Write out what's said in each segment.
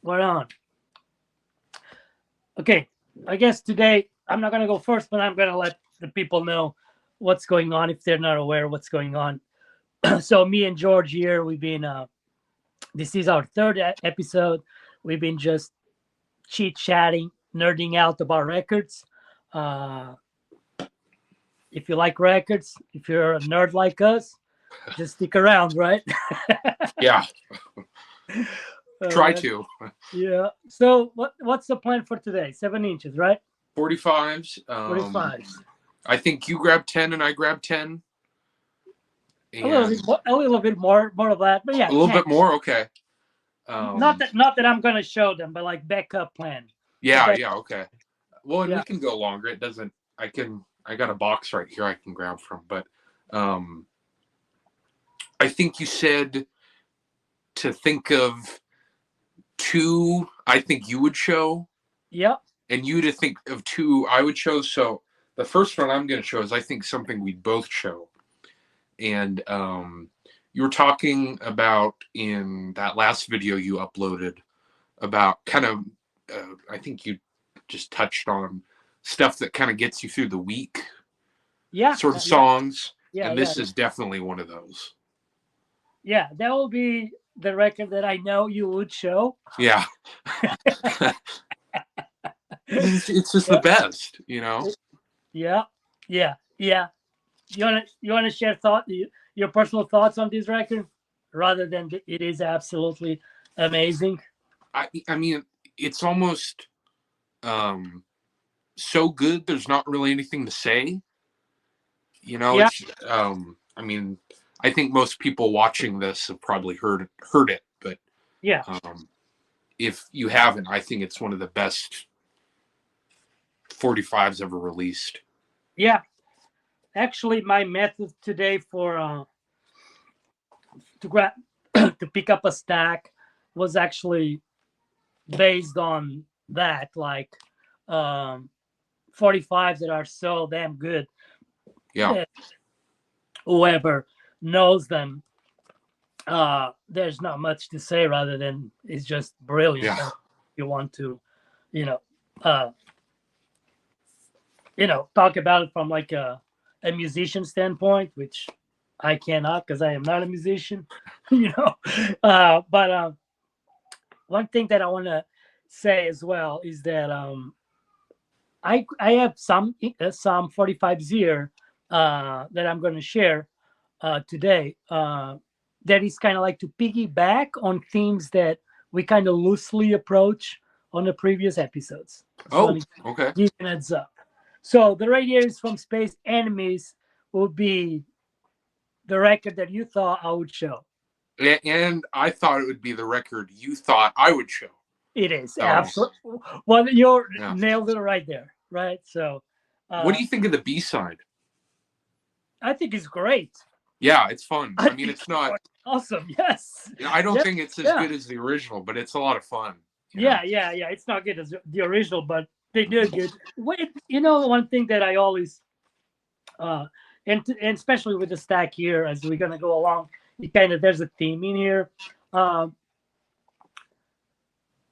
We're on. Okay. I guess today I'm not gonna go first, but I'm gonna let the people know what's going on if they're not aware of what's going on. So me and George here, we've been. This is our third episode. We've been just chit chatting, nerding out about records. Uh, if you like records, if you're a nerd like us, just stick around, right? Yeah, try uh, to. yeah. So what's the plan for today? 7 inches, right? 45s. 45. I think you grab 10 and I grab 10. A little And bit more, a little bit more of that, but yeah, a little 10. bit more? Okay. Not that I'm gonna show them, but like backup plan. The Yeah, back, yeah, okay. Well, and we yeah, can go longer. It doesn't, I got a box right here I can grab from. But um, I think you said to think of two I think you would show, yeah, and you to think of two I would show. So the first one I'm going to show is I think something we'd both show. And you were talking about in that last video you uploaded about kind of, I think you just touched on stuff that kind of gets you through the week, yeah, sort of yeah, songs. yeah, And yeah, this is definitely one of those. yeah. That will be the record that I know you would show. Yeah. It's just the Yeah, best, you know? yeah, yeah, yeah. You wanna share your personal thoughts on this record, rather than it is absolutely amazing. I mean, it's almost um, so good, there's not really anything to say. You know, Yeah, it's I mean, I think most people watching this have probably heard it, but yeah, um, if you haven't, I think it's one of the best 45s ever released. yeah. Actually, my method today for to grab to pick up a stack was actually based on that, like um 45s that are so damn good Yeah, that whoever knows them, there's not much to say rather than it's just brilliant. yeah, You want to, you know, uh, talk about it from like a musician standpoint, which I cannot because I am not a musician, you know. But one thing that I want to say as well is that I have some 45s here that I'm going to share today. That is kind of like to piggyback on themes that we kind of loosely approach on the previous episodes. Just oh, want to okay. give you an heads up. So the Radiators from Space Enemies will be the record that you thought I would show. And I thought it would be the record you thought I would show. It is So absolutely. Well, you yeah. nailed it right there, right? So What do uh, you think of the B side? I think it's great. Yeah, it's fun. I I mean, think it's not. it's awesome. Yes. I don't Yeah. think it's as Yeah. good as the original, but it's a lot of fun. You know? Yeah. Yeah. Yeah. It's not good as the original, but they did good. Wait, one thing that I always, uh, and especially with the stack here, as we're gonna go along, you kind of there's a theme in here, um,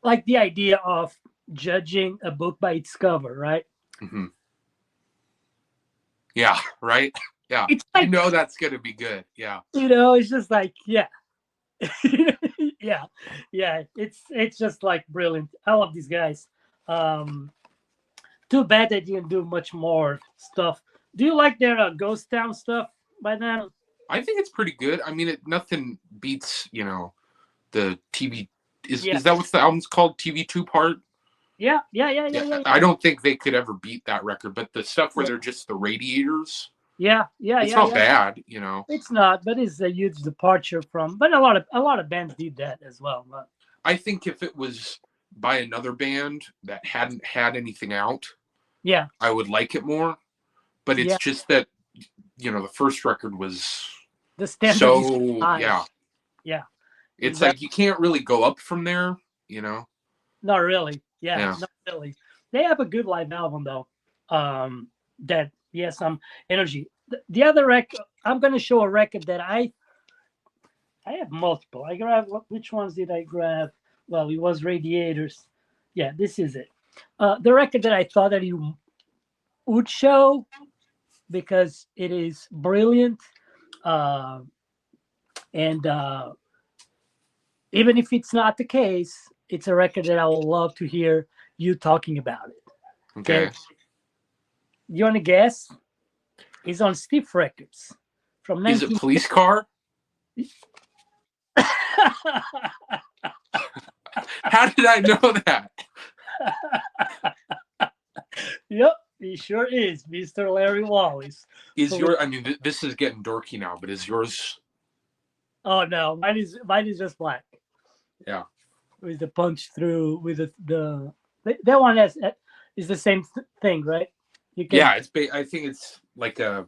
like the idea of judging a book by its cover, right? Mm-hmm. Yeah. Right. Yeah. It's You like, know that's gonna be good. Yeah. it's just like, yeah. Yeah, yeah, it's just like brilliant. I love these guys. um Too bad they didn't do much more stuff. Do you like their Ghost Town stuff by then? I think it's pretty good. I mean, nothing beats the TV. Yeah, Is that what the album's called? TV two part. yeah, yeah, yeah, yeah, Yeah. yeah, I don't think they could ever beat that record. But the stuff where yeah, they're just the radiators, yeah, yeah, it's yeah, not yeah. bad. It's not, but it's a huge departure from. But a lot of bands did that as well. But I think if it was by another band that hadn't had anything out, yeah, I would like it more. But it's yeah, just that the first record was the standard is so high. yeah. Yeah, It's exactly. like you can't really go up from there. You know. Not really. Yeah, Yeah. not really. They have a good live album though. That has some energy. The other record, I'm gonna show a record that I have multiple. I grab which ones did I grab? Well, it was Radiators. Yeah, this is it. The record that I thought that you would show because it is brilliant. Uh, and even if it's not the case, it's a record that I would love to hear you talking about it. Okay. Okay. You want to guess? It's on Stiff Records from Is it 19. Police Car? How did I know that? Yep, he sure is, Mr. Larry Wallace. Is your? I mean, this is getting dorky now, but is yours? Oh no, mine is just black. Yeah. With the punch through with that one is the same thing, right? You can. Yeah, it's. I think it's like a.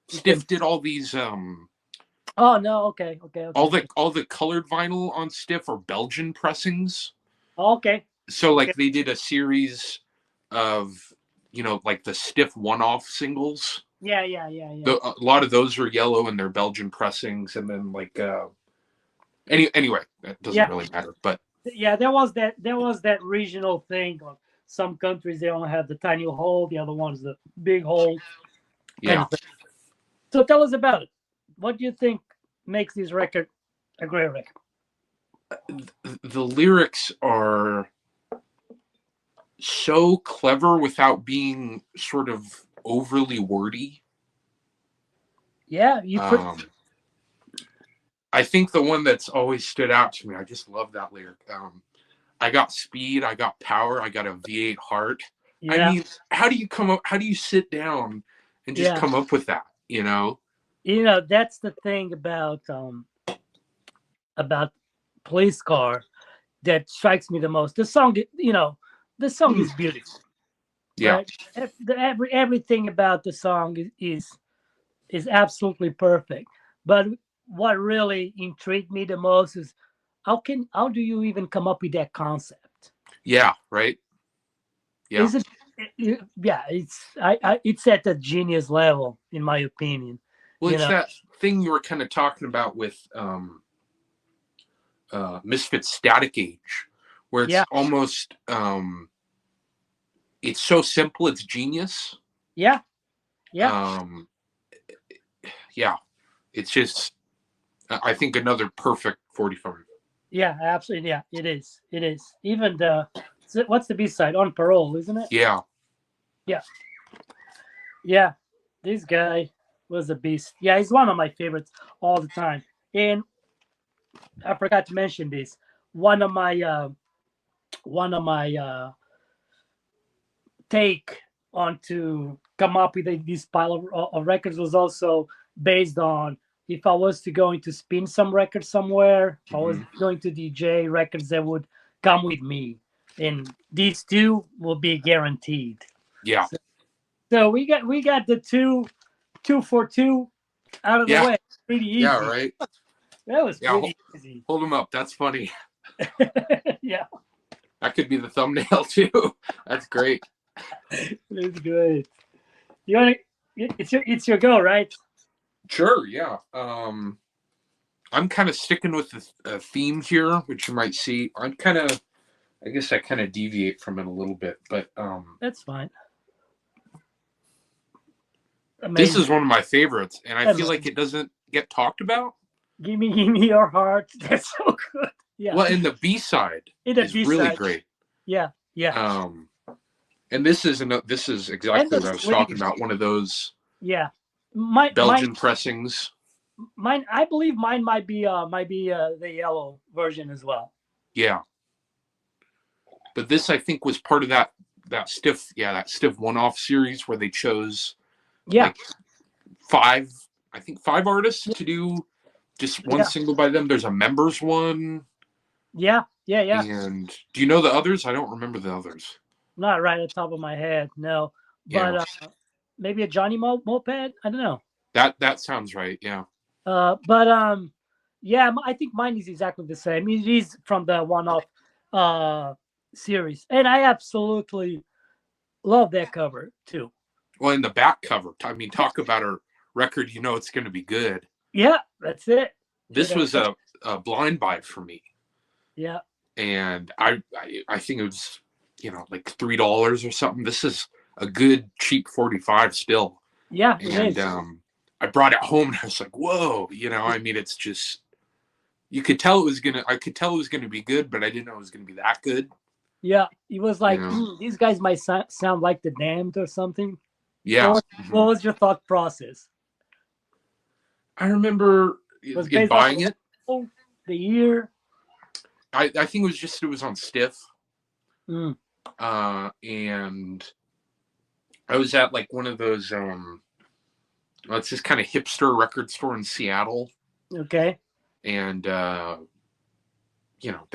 Stiff did all these. Oh no! Okay. All the colored vinyl on Stiff are Belgian pressings. Okay. So like they did a series of, like the Stiff one-off singles. Yeah. A lot of those are yellow and they're Belgian pressings, and then like anyway, that doesn't really matter. But yeah, there was that regional thing. Of some countries they only have the tiny hole, the other ones the big hole. yeah. So tell us about it. What do you think makes this record a great record? The lyrics are so clever without being sort of overly wordy. Yeah, I think the one that's always stood out to me, I just love that lyric. I got speed, I got power, I got a V8 heart. Yeah. I mean, how do you sit down and just come up with that, that's the thing about Police Car that strikes me the most. The song, the song is beautiful. Yeah. Right? Everything about the song is absolutely perfect. But what really intrigued me the most is how do you even come up with that concept? Yeah, right. Yeah. It's at a genius level, in my opinion. Well, it's that thing you were kind of talking about with Misfits Static Age, where it's almost it's so simple, it's genius. Yeah. It's just, I think, another perfect 45. Yeah, absolutely. Yeah, it is. Even what's the B-side? On Parole, isn't it? Yeah. This guy was a beast. Yeah, he's one of my favorites all the time. And I forgot to mention this. One of my take on to come up with this pile of records was also based on if I was to going to spin some records somewhere, if I was going to DJ records that would come with me, and these two will be guaranteed. Yeah. So we got the two for two out of the way. Pretty easy. Yeah, right. That was pretty easy. Hold them up. That's funny. Yeah. That could be the thumbnail too. That's great. That's good. You want to? It's your go, right? Sure. Yeah. I'm kind of sticking with the theme here, which you might see. I guess I kind of deviate from it a little bit, but that's fine. Amazing. This is one of my favorites, and I feel like it doesn't get talked about. Give me your heart. That's so good. Yeah. Well, and the B-side is really great. Yeah. And this is exactly what I was talking about. One of those. Yeah. Belgian pressings. I believe mine might be the yellow version as well. Yeah. But this, I think, was part of that Stiff one-off series where they chose like five artists to do just one single by them. There's a members one. Yeah. And do you know the others? I don't remember the others. Not right at the top of my head, no. But maybe a Johnny Moped? I don't know. That sounds right, yeah. I think mine is exactly the same. It is from the one-off series. And I absolutely love that cover, too. Well, in the back cover, I mean, talk about a record, it's going to be good. Yeah, that's it. This was a blind buy for me. Yeah. and I think it was, like $3 or something. This is a good cheap 45 still. Yeah, it And is. I brought it home and I was like, whoa, I mean, it's just, I could tell it was gonna be good, but I didn't know it was gonna be that good. Yeah, it was You like, know? these guys might sound like the Damned or something. Yeah. What was your thought process? I remember Was in based off buying it. the year? I think it was on Stiff. Mm. And I was at like one of those it's this kind of hipster record store in Seattle. Okay. And they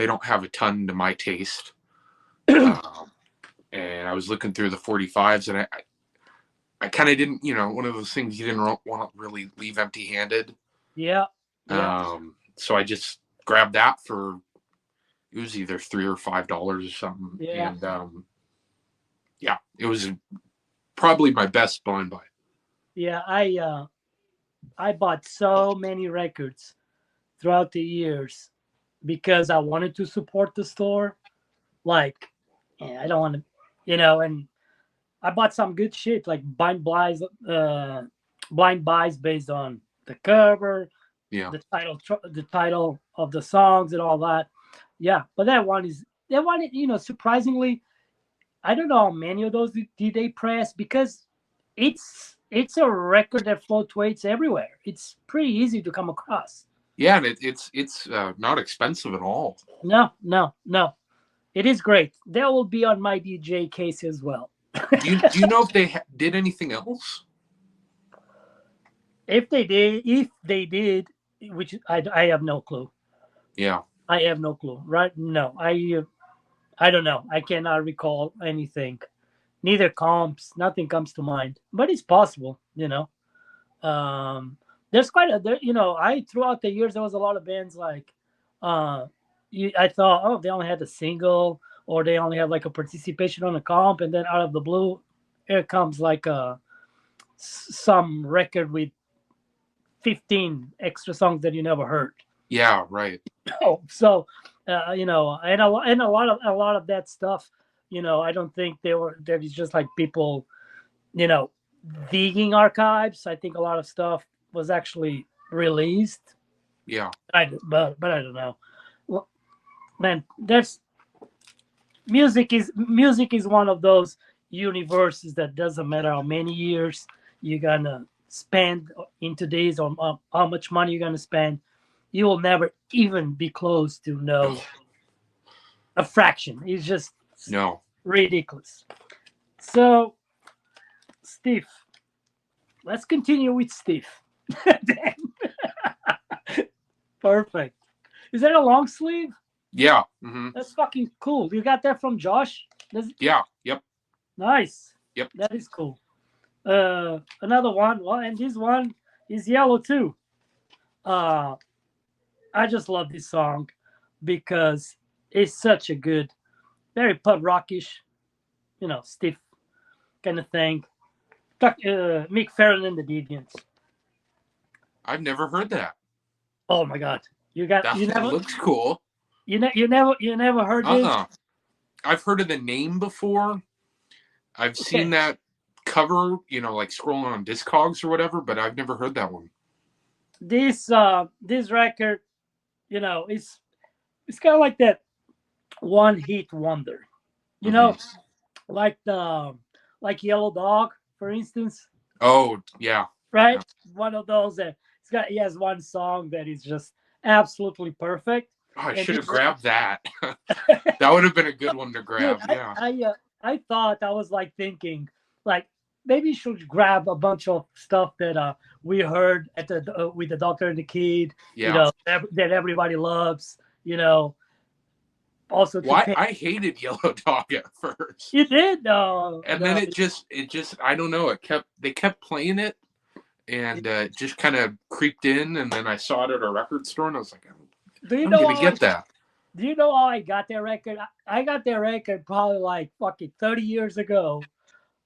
don't have a ton to my taste. And I was looking through the 45s, and I kind of didn't, one of those things you didn't want to really leave empty-handed. Yeah. Yeah. So I just grabbed that for, it was either $3 or $5 or something. Yeah. And yeah, it was probably my best blind buy. Yeah. I bought so many records throughout the years because I wanted to support the store. Like, I don't want to, and I bought some good shit like blind buys based on the cover, Yeah. the title of the songs and all that. Yeah, but that one, surprisingly, I don't know how many of those did they press, because it's a record that fluctuates everywhere. It's pretty easy to come across. Yeah, and it's not expensive at all. No. It is great. That will be on my DJ case as well. Do you know if they did anything else? If they did, which I have no clue. Yeah. I have no clue. Right? No, I don't know. I cannot recall anything. Neither comps. Nothing comes to mind. But it's possible. There's quite a there. I throughout the years there was a lot of bands like, I thought, oh, they only had a single, or they only had like a participation on a comp, and then out of the blue, here comes like some record with 15 extra songs that you never heard. Yeah, right. So, and a lot of that stuff, I don't think there was just like people, digging archives. I think a lot of stuff was actually released. Yeah. But I don't know. Well, man, there's music is one of those universes that doesn't matter how many years you're gonna spend in today's, on how much money you're gonna spend, you will never even be close to know a fraction. It's just ridiculous. So, Steve, let's continue with Steve. Perfect. Is that a long sleeve? Yeah. Mm-hmm. That's fucking cool. You got that from Josh? Yeah. Yep. Nice. Yep. That is cool. Another one. Well, and this one is yellow too. I just love this song because it's such a good, very pub rockish, stiff kind of thing. Mick Farren and the Deviants. I've never heard that. Oh my god, that looks cool. You never heard this? I've heard of the name before. I've seen that cover, like scrolling on Discogs or whatever, but I've never heard that one. This record, it's kind of like that one hit wonder, like Yellow Dog, for instance. Oh yeah, right. Yeah. One of those that he has one song that is just absolutely perfect. Oh, I should have grabbed that. That would have been a good one to grab. Dude, yeah. I thought, I was like thinking, like, maybe you should grab a bunch of stuff that we heard at the with the Doctor and the Kid, that everybody loves, Also, I hated Yellow Dog at first. You did, no. And then it just I don't know. They kept playing it, and it just kind of creeped in. And then I saw it at a record store, and I was like, I'm gonna get that. Do you know how I got that record? I got that record probably like fucking 30 years ago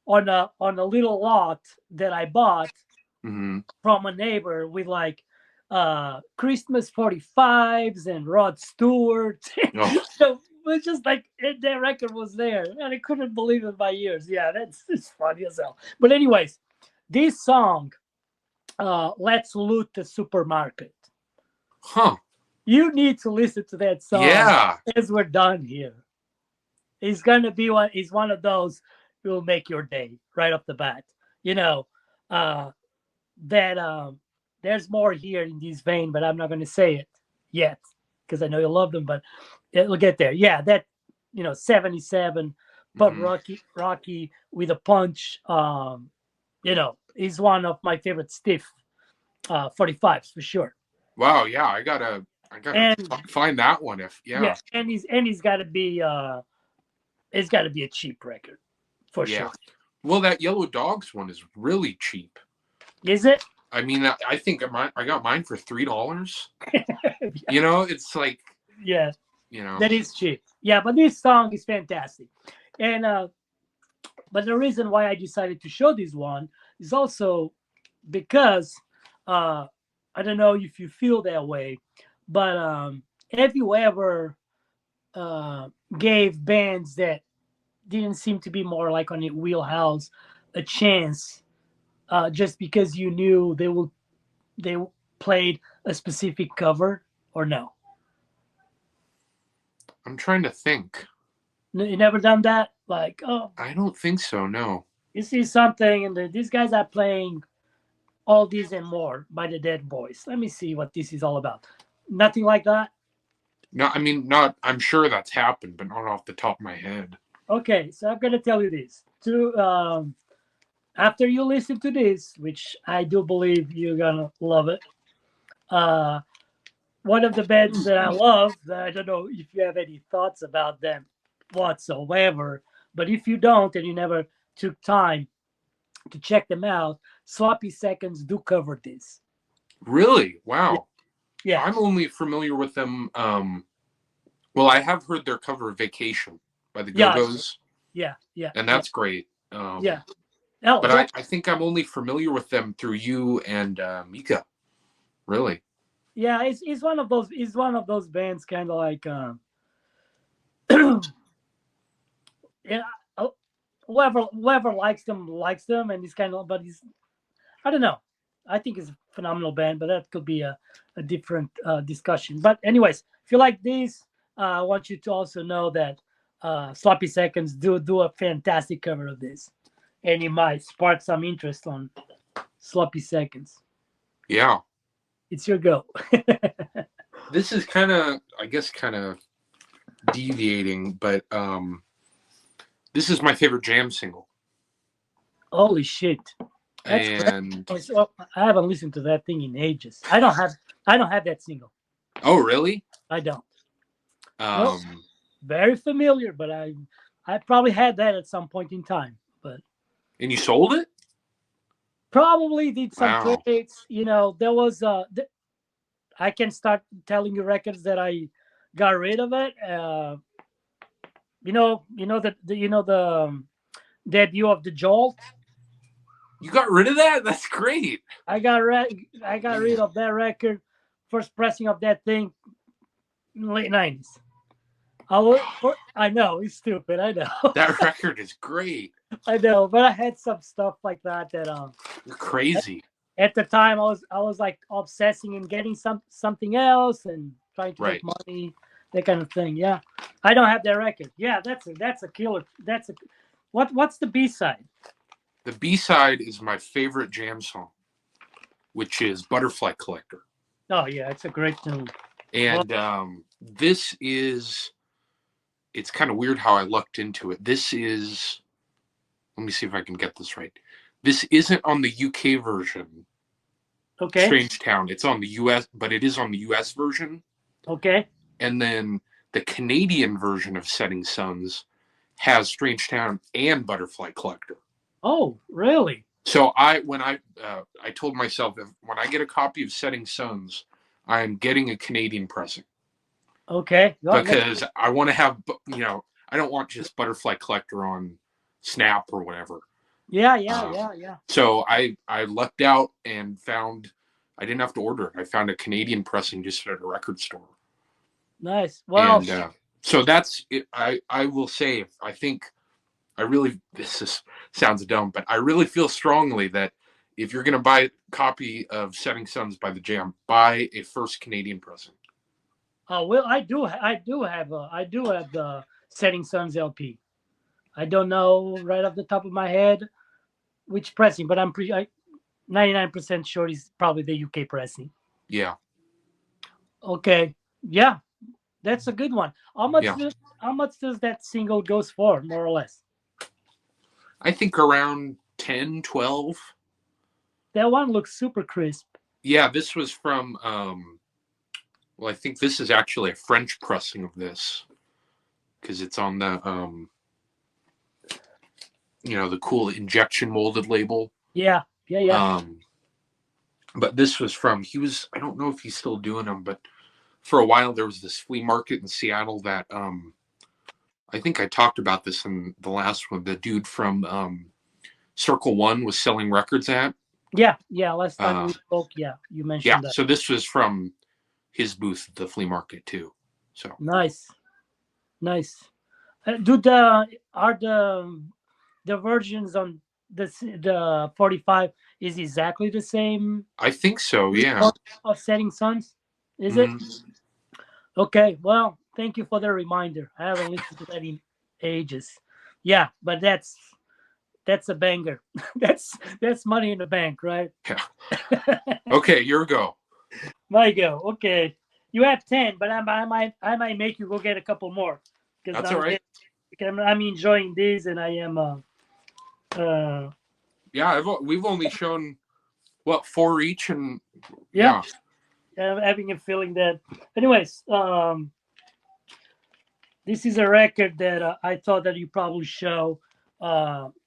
on a little lot that I bought from a neighbor with like Christmas 45s and Rod Stewart. Oh, So it's just like that record was there, and I couldn't believe it by ears. Yeah, that's it's funny as hell. But anyways, this song, "Let's Loot the Supermarket." huh. You need to listen to that song Yeah. as we're done here. He's gonna be one. He's one of those who will make your day right off the bat. You know, uh, that there's more here in this vein, but I'm not gonna say it yet because I know you love them. But we'll get there. Yeah, that 77, but Mhm. Rocky with a punch. Is one of my favorite stiff 45s for sure. Wow. Yeah. I gotta And find that one. If yeah, yeah. and he's got to be it's got to be a cheap record for Yeah. sure. Well, that Yellow Dogs one is really cheap. Is it? I mean, I think I got mine for $3. It's like, Yeah, you know, that is cheap. Yeah, but this song is fantastic. And but the reason why I decided to show this one is also because uh I don't know if you feel that way, but have you ever uh gave bands that didn't seem to be more like on your wheelhouse a chance just because you knew they played a specific cover, or no? I'm trying to think. You never done that? Like, oh, I don't think so. No. you see something, and these guys are playing all this and more by the Dead Boys. Let me see what this is all about. Nothing like that. No, I mean, not. I'm sure that's happened, but not off the top of my head. Okay, so I'm gonna tell you this. After you listen to this, which I do believe you're gonna love it. Uh, One of the bands that I love. I don't know if you have any thoughts about them whatsoever, but if you don't and you never took time to check them out, Sloppy Seconds do cover this. Really? Yeah, Wow. yeah, I'm only familiar with them. Well, I have heard their cover of "Vacation" by the Go yeah, Go's, yeah, yeah, and yeah, that's great. yeah. Oh, But that I think I'm only familiar with them through you and Mika. Really? yeah. It's one of those. It's one of those bands, kind of like yeah. Whoever likes them, and it's kind of. But he's I don't know. I think it's a phenomenal band, but that could be a different discussion. But anyways, if you like these, I want you to also know that Sloppy Seconds do a fantastic cover of this, and it might spark some interest on Sloppy Seconds. Yeah. It's your go. This is I guess, kind of deviating, but this is my favorite Jam single, Holy shit! That's great. and Well, I haven't listened to that thing in ages. I don't have that single. oh, really? I don't. Well, Um, very familiar, but I probably had that at some point in time. But and you sold it? probably did some Wow. trades. There was I can start telling you records that I got rid of it. The debut of the Jolt. You got rid of that? That's great. I got rid of that record, first pressing of that thing in the late '90s. I know it's stupid. I know. That record is great. I know, but I had some stuff like that You're crazy. at the time I was like obsessing and getting something else and trying to Right. make money, that kind of thing. Yeah, I don't have that record. Yeah, that's a killer. What's the B-side? The B-side is my favorite Jam song, which is Butterfly Collector. Oh yeah, it's a great tune. And this is, it's kind of weird how I lucked into it. This is, let me see if I can get this right. This isn't on the UK version, Okay. Strange Town. It's on the US, but it is on the US version. Okay. And then the Canadian version of Setting Suns has Strange Town and Butterfly Collector. Oh, really? So I told myself, when I get a copy of Setting Suns, I'm getting a Canadian pressing. Okay. Because I want to have, I don't want just Butterfly Collector on Snap or whatever. Yeah. So I lucked out and found I didn't have to order it. I found a Canadian pressing just at a record store. Nice. Well, And so that's it. I will say, I think I really, sounds dumb, but I really feel strongly that if you're going to buy a copy of Setting Suns by the Jam, buy a first Canadian pressing. well, I do have the Setting Suns LP. I don't know right off the top of my head which pressing, but I'm 99% sure it's probably the UK pressing. Yeah. Okay. Yeah, that's a good one. Yeah. How much does that single goes for, more or less? I think around 10, 12. That one looks super crisp. Yeah, this was from, well, I think this is actually a French pressing of this because it's on the, the cool injection molded label. Yeah. But this was from, I don't know if he's still doing them, but for a while there was this flea market in Seattle that, I think I talked about this in the last one. The dude from Circle One was selling records at. Yeah. Last time we spoke, you mentioned that. So this was from his booth at the flea market too. So nice. Are the versions on the 45 is exactly the same? I think so. Yeah. Of Setting Suns, is it? Okay. Well, thank you for the reminder. I haven't listened to that in ages. Yeah, but that's a banger. that's money in the bank, right? Yeah. Okay, your go. My go. Okay, you have 10, but I might make you go get a couple more. That's all right. I'm enjoying these, and I am. Yeah, we've only shown 4 each, and yeah. I'm having a feeling that. Anyways, this is a record that I thought that you probably show.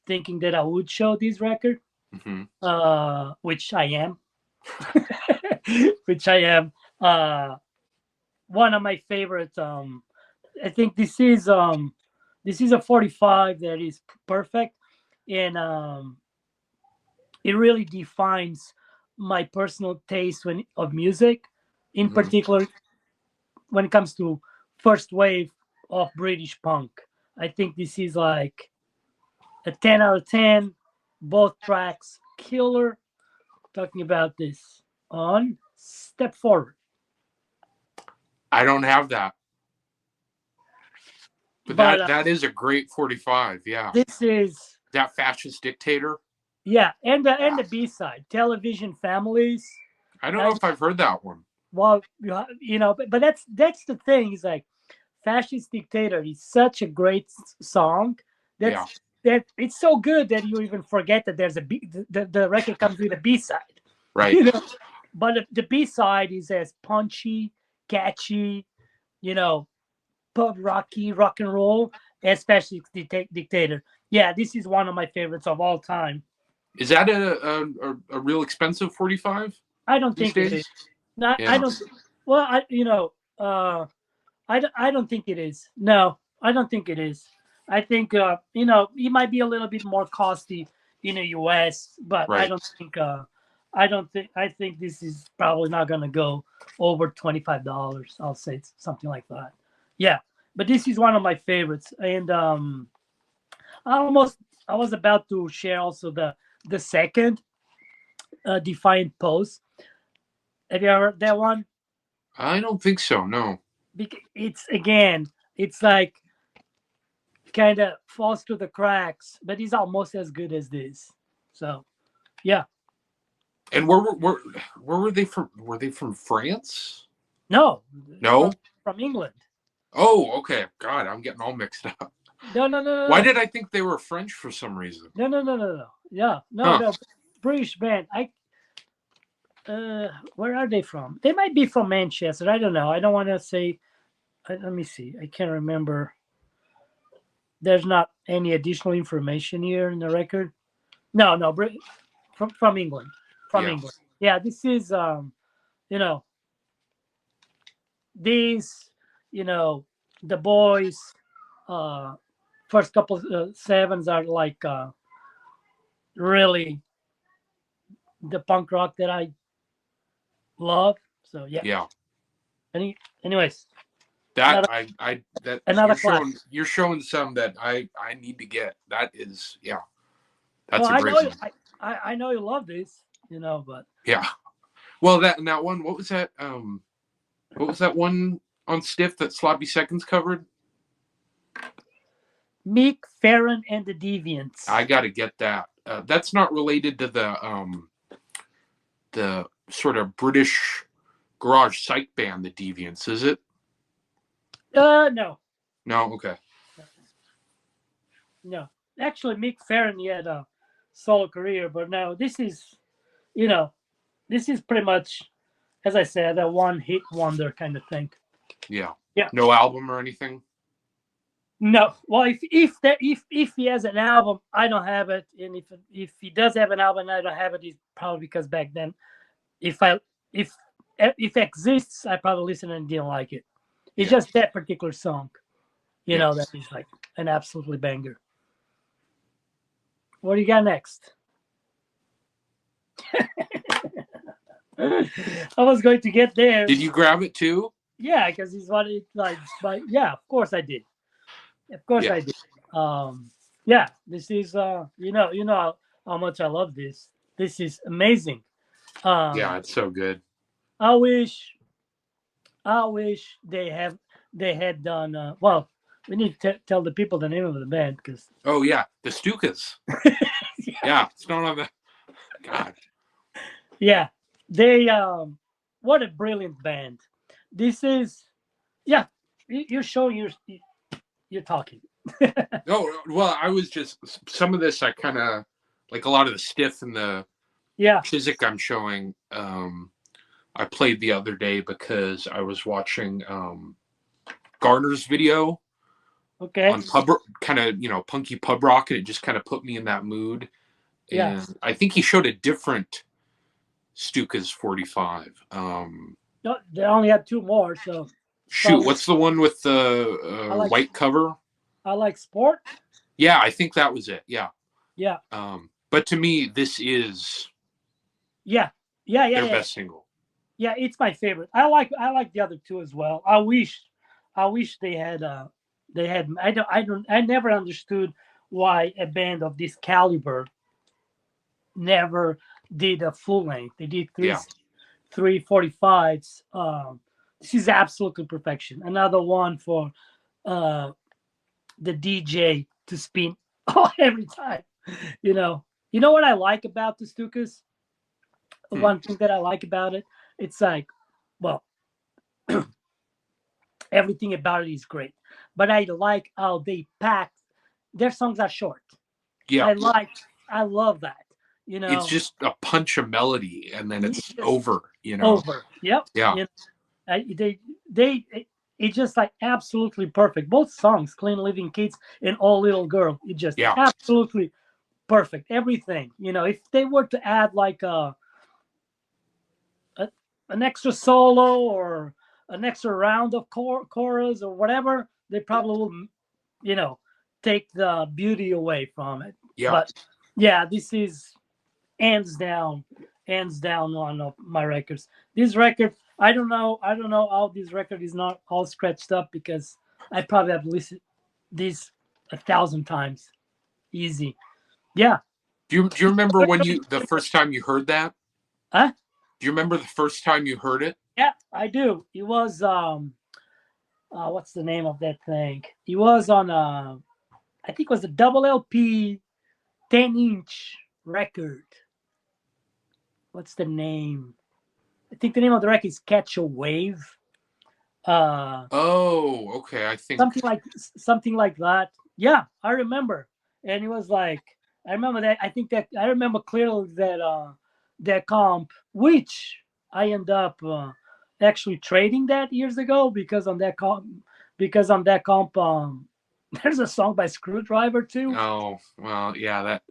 Thinking that I would show this record, which I am. Which I am. One of my favorites. I think this is a 45 that is perfect, and it really defines my personal taste of music, in particular when it comes to first wave of British punk. I think this is like a 10 out of 10. Both tracks killer. Talking about this on Step Forward. I don't have that. But that is a great 45. Yeah. This is that Fascist Dictator. Yeah, and the B-side, Television Families. I don't know if I've heard that one. Well, but that's the thing. Is like Fascist Dictator is such a great song that it's so good that you even forget that there's the record comes with a B-side. Right. But the B-side is as punchy, catchy, pub rocky, rock and roll, especially Dictator. Yeah, this is one of my favorites of all time. Is that a real expensive 45? I don't think it is. No, yeah. I don't. Well, I don't think it is. No, I don't think it is. I think it might be a little bit more costly in the U.S., but right. I think this is probably not gonna go over $25. I'll say something like that. Yeah, but this is one of my favorites, and I was about to share also the second Defiant Pose. Have you ever heard that one? I don't think so. No. It's like kind of falls through the cracks, but it's almost as good as this. So, yeah. And where were they from? Were they from France? No. No. From England. Oh, okay. God, I'm getting all mixed up. No. Why did I think they were French for some reason? No. Yeah, no. British band. Where are they from? They might be from Manchester. I don't know. I don't want to say. Let me see. I can't remember. There's not any additional information here in the record. No. From England. England. Yeah, this is the boys. First couple sevens are like really the punk rock that I love. So yeah. Yeah. Anyways, That another that another class. you're showing some that I need to get. That is, yeah. Well, That's a I great know one. I know you love this, but Yeah. Well, that one, what was that? What was that one on Stiff that Sloppy Seconds covered? Meek, Farron, and the Deviants. I got to get that. That's not related to the sort of British garage psych band, the Deviants, is it? No, No. Okay. no. Actually, Meek Farron he had a solo career, but no, you know, this is pretty much, as I said, a one-hit wonder kind of thing. Yeah. Yeah. No album or anything. No, well, if he has an album, I don't have it, and if he does have an album, I don't have it. It's probably because back then, if I if if it exists, I probably listened and didn't like it. It's Yeah. just that particular song, Yeah. that is like an absolutely banger. What do you got next? I was going to get there. Did you grab it too? Yeah, because he's what it like. But yeah, of course I did. Of course Yeah. I did. Yeah, this is how much I love this. This is amazing. Yeah, it's so good. I wish they had done. Well, we need to tell the people the name of the band because. Oh yeah, the Stukas. Yeah, it's not on the. God. Yeah, they what a brilliant band. This is, yeah, you're showing you're talking. No, well, I was just some of this. I kind of like a lot of the Stiff and the Yeah, Chiswick I'm showing. I played the other day because I was watching Garner's video okay. on pub, kind of punky pub rock, and it just kind of put me in that mood. Yeah. And I think he showed a different Stuka's 45. No, they only had two more, so Shoot, what's the one with the I like- white cover? I like Sport. Yeah, I think that was it. Yeah. Yeah, But to me, this is yeah, their best single. yeah. It's my favorite. I like the other two as well. I wish they had I never understood why a band of this caliber never did a full length. They did three Yeah. 345s. This is absolutely perfection. Another one for the DJ to spin every time. You know what I like about the Stukas? One thing that I like about it, it's like, well, everything about it is great, but I like how they pack. Their songs are short. Yeah. I love that. It's just a punch of melody, and then it's just over. over. Yep. Yeah. It's just like absolutely perfect. Both songs, "Clean Living Kids" and "All Little Girl," it's just Yeah. absolutely perfect. Everything. If they were to add like an extra solo or an extra round of chorus or whatever, they probably will, take the beauty away from it. Yeah. But yeah, this is hands down one of my records. This record, I don't know how this record is not all scratched up because I probably have listened this 1,000 times, easy. Yeah. Do you remember when the first time you heard that? Huh? Do you remember the first time you heard it? Yeah, I do. It was what's the name of that thing? It was on I think it was a double LP 10-inch record. What's the name? I think the name of the record is Catch a Wave. Oh, okay. I think something like that. Yeah, I remember. And it was like, I remember that. I remember clearly that comp, which I end up actually trading that years ago because on that comp, there's a song by Screwdriver too. Oh, well, yeah, that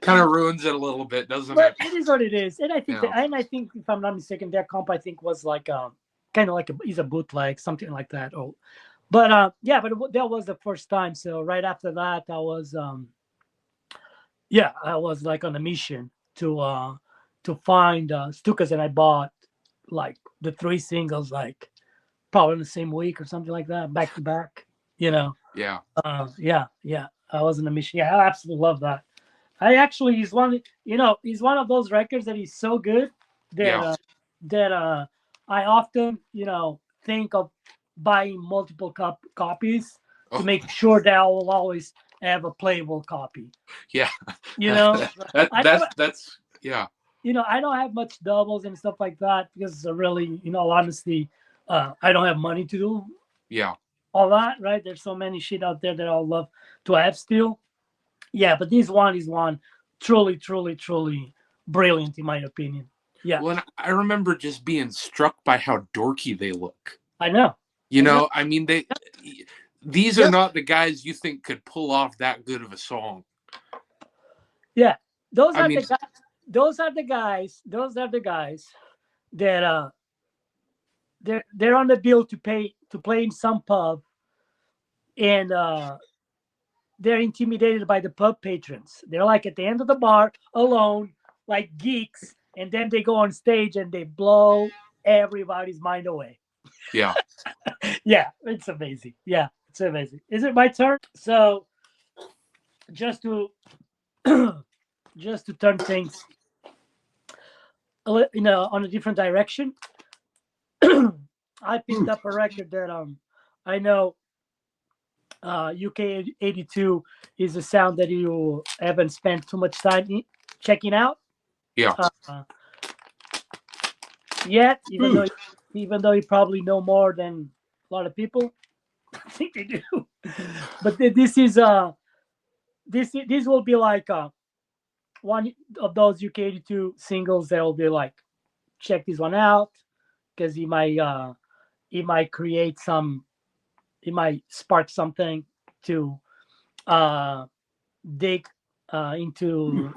kind of ruins it a little bit, doesn't But it? it is what it is. And I think Yeah. and I think if I'm not mistaken, that comp I think was like kind of like is a bootleg, something like that. But that was the first time. So right after that, I was like on a mission to to find Stukas, and I bought like the 3 singles, like probably in the same week or something like that, back to back. You know, Yeah. yeah. I was in a mission. Yeah, I absolutely love that. I actually, he's one. You know, he's one of those records that he's so good that Yeah. I often, think of buying multiple copies to Oh, make sure that I will always have a playable copy. yeah. You know, I don't, That's yeah. I don't have much doubles and stuff like that because really, honestly, I don't have money to do Yeah. all that. Right? There's so many shit out there that I'll love to have still. Yeah, but this one is one truly, truly, truly brilliant in my opinion. Yeah, Well, and I remember just being struck by how dorky they look. I know. You I know. know, I mean, these are Yep. not the guys you think could pull off that good of a song. Yeah, those I are mean, the guys. Those are the guys. Those are the guys that they're on the bill to play in some pub, and they're intimidated by the pub patrons. They're like at the end of the bar alone, like geeks, and then they go on stage and they blow everybody's mind away. yeah. Yeah, it's amazing. Yeah, it's amazing. Is it my turn? So just to just to turn things on a different direction, I picked up a record that I know UK 82 is a sound that you haven't spent too much time checking out Yeah. yet, even though you probably know more than a lot of people. I think they do. But this will be like one of those UK 82 singles that will be like, check this one out because it might create some, it might spark something to dig into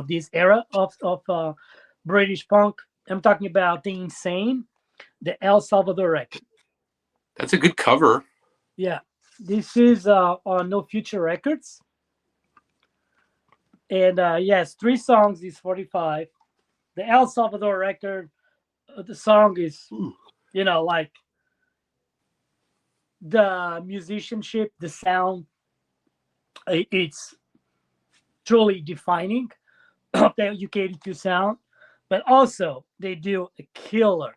this era of British punk. I'm talking about the Insane, the El Salvador record. That's a good cover. Yeah, this is on No Future Records, and yes, 3 songs is 45. The El Salvador record, the song is like the musicianship, the sound. It's truly defining of the UK82 sound, but also they do a killer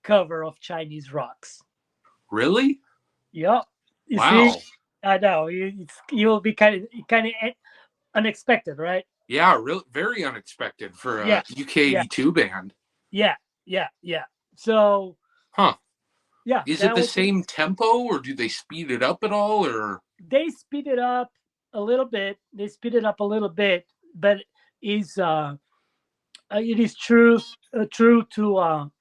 cover of Chinese rocks. Really? Yep. You Wow. see, I know you will be kind of unexpected, right? Yeah, really, very unexpected for a Yeah. UK 82 band. Yeah. So, Huh. yeah, Is it the same tempo or do they speed it up at all or? They speed it up a little bit. But it is true to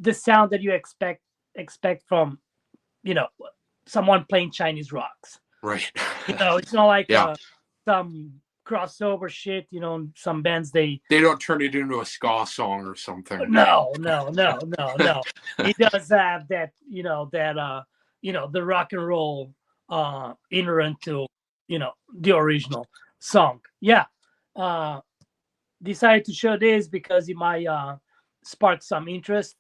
the sound that you expect from someone playing Chinese rocks. Right. It's not like Yeah. some crossover shit. Some bands they don't turn it into a ska song or something. No. It does have that the rock and roll inherent to the original song. Yeah. Decided to show this because it might spark some interest,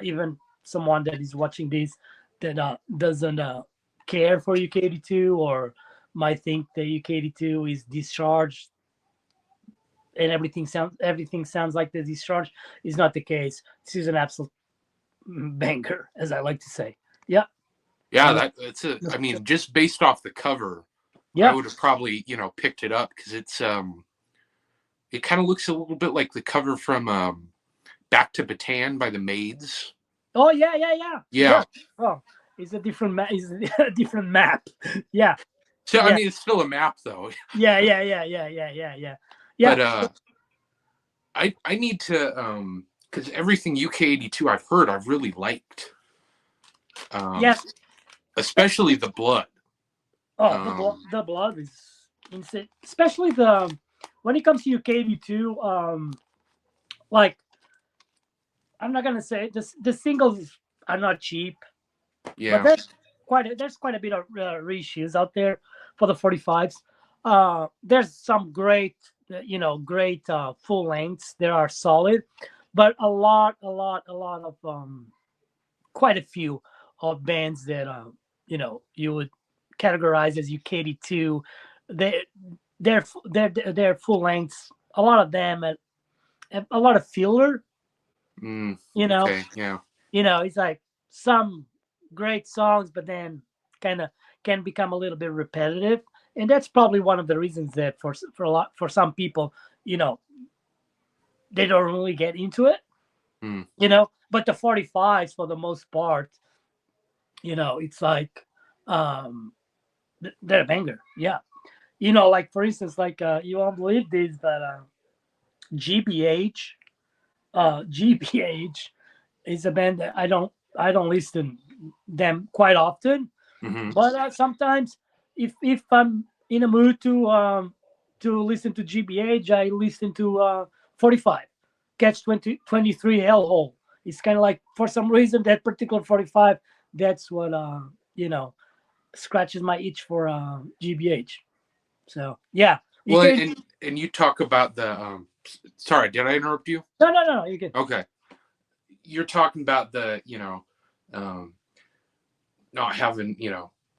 even someone that is watching this that doesn't care for UK82 or might think that UK82 is discharged and everything sounds like the discharge. Is not the case. This is an absolute banger, as I like to say. Yeah. Yeah, that's it. I mean, just based off the cover, I would have probably, picked it up because it's it kind of looks a little bit like the cover from Back to Bataan by the Maids. Oh yeah. Oh, it's a different map. It's a different map. Yeah. So I mean, it's still a map though. Yeah. But I need to because everything UK82 I've heard I've really liked. Yes. Especially the Blood. Oh, the blood is insane. Especially when it comes to UK82, like I'm not gonna say the singles are not cheap. Yeah. But there's quite a bit of reissues out there for the 45s. There's some great great full lengths. There are solid, but a lot of quite a few of bands that you would categorize as UKD2. They they're full lengths. A lot of them have a lot of filler. You know, Okay. Yeah. it's like some great songs, but then kind of can become a little bit repetitive, and that's probably one of the reasons that for some people, you know, they don't really get into it. Mm. But the 45s for the most part, it's like they're a banger. Yeah. Like for instance, like you won't believe this, but GBH, GBH is a band that I don't listen them quite often, Hmm. but sometimes if I'm in a mood to listen to GBH, I listen to 45, Catch 23 Hellhole. It's kind of like for some reason that particular 45, that's what scratches my itch for GBH. So yeah, you Well, can. and you talk about the sorry, did I interrupt you? No, you can. Okay. You're talking about the, um, not having,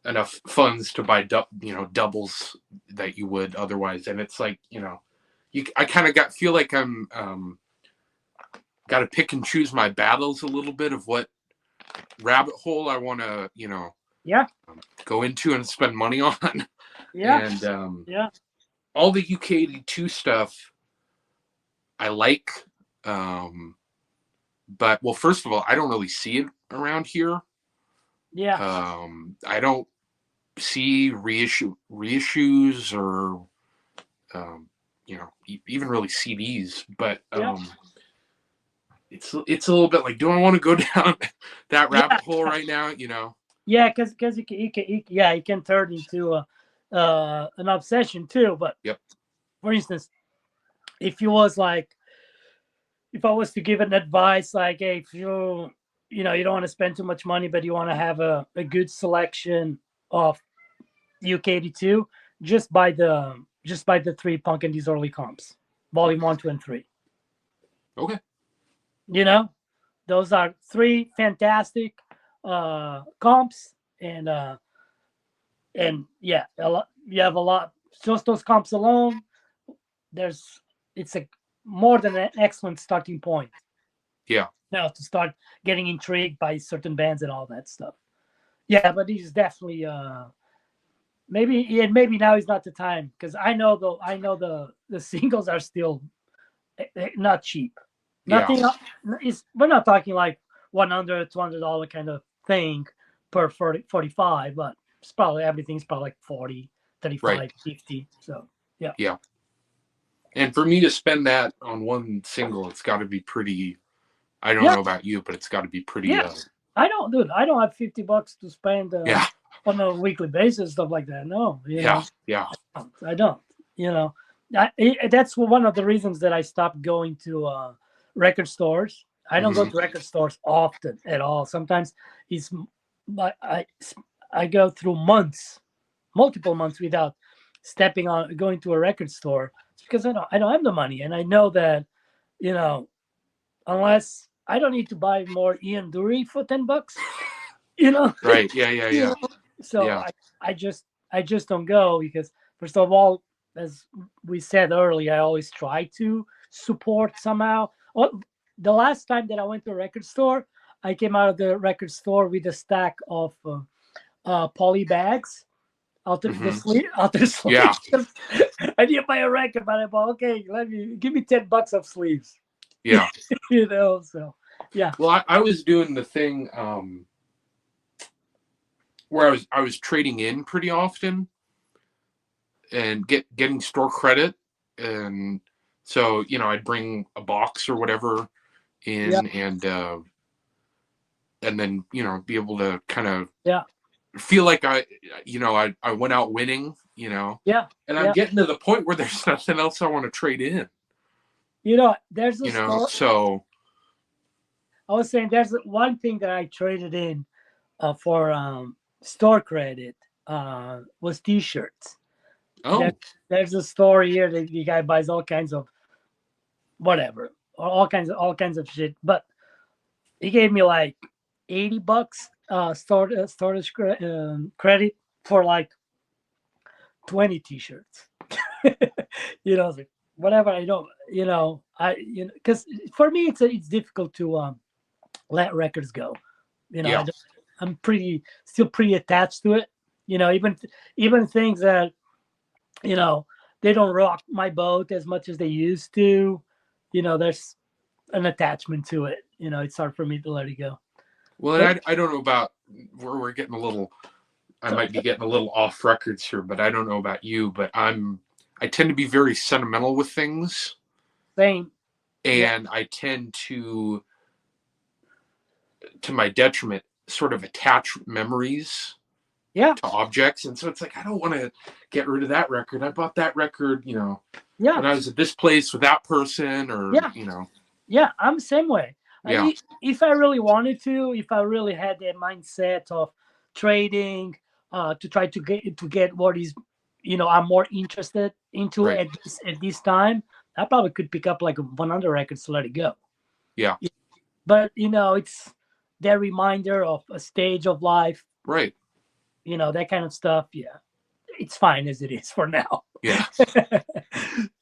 enough funds to buy doubles that you would otherwise, and it's like, I kind of feel like I'm got to pick and choose my battles a little bit of what rabbit hole I want to, Yeah, go into and spend money on. yeah, And yeah, all the UK82 stuff I like. But well, first of all, I don't really see it around here. yeah, I don't see reissues or even really CDs. But yeah, it's a little bit like, do I want to go down that yeah, rabbit hole right now? yeah. Because it can turn into an obsession too. But Yep. for instance, if you was like, if I was to give an advice, like, hey, if you don't want to spend too much money, but you want to have a good selection of UK82, just buy the three Punk and Disorderly comps, volume 1, 2, and 3. Okay. You know, those are three fantastic comps, and yeah, you have a lot. Just those comps alone, it's a more than an excellent starting point. Yeah. Now to start getting intrigued by certain bands and all that stuff. Yeah, but he's definitely maybe now is not the time, because I know the singles are still not cheap. Yeah. Nothing is we're not talking like $100 $200 kind of thing per 45, but it's probably everything's probably like 40, Right. 35, 50. So yeah. Yeah. And for me to spend that on one single, it's got to be pretty. I don't Yeah, know about you, but it's got to be pretty. yeah. I don't, dude. I don't have $50 to spend Yeah. on a weekly basis, stuff like that. No, Yeah. Yeah. I don't. You know, that's one of the reasons that I stopped going to record stores. I don't go Hmm. to record stores often at all. Sometimes it's but I go through multiple months without stepping on going to a record store. It's because I don't have the money, and I know that you know unless I don't need to buy more Ian Dury for $10. You know, Right. Yeah. Yeah. you Yeah. know. So Yeah. I just don't go because first of all, as we said earlier, I always try to support somehow. The last time that I went to a record store, I came out of the record store with a stack of poly bags out of the Hmm. sleeve. Out of the Yeah. sleeves. I didn't buy a record, but I bought, okay, give me $10 of sleeves. Yeah. So yeah, Well, I was doing the thing where I was trading in pretty often and getting store credit, and so I'd bring a box or whatever yeah, in, and then be able to kind of yeah, feel like I went out winning, yeah, and I'm yeah. getting to the point where there's nothing else I want to trade in, There's a store. so I was saying there's one thing that I traded in for store credit was T-shirts. There, Oh, there's a store here that the guy buys all kinds of whatever, all kinds of shit. But he gave me like $80 storage credit for like 20 t-shirts. I was like, whatever. I don't, because for me it's difficult to let records go. yeah. I'm still pretty attached to it. Even things that you know they don't rock my boat as much as they used to. There's an attachment to it. It's hard for me to let it go. Well, But I don't know about where we're getting a little. I might be getting a little off records here, but I don't know about you. But I tend to be very sentimental with things, same, yeah, and I tend to my detriment, sort of attach memories yeah, to objects, and so it's like I don't want to get rid of that record. I bought that record, yeah, when I was at this place with that person, or yeah, yeah. I'm the same way. yeah, If I really wanted to, if I really had that mindset of trading, to try to get what is, I'm more interested into right, at this time, I probably could pick up like 100 records to let it go. yeah, But it's that reminder of a stage of life, right, that kind of stuff. Yeah, it's fine as it is for now. yeah.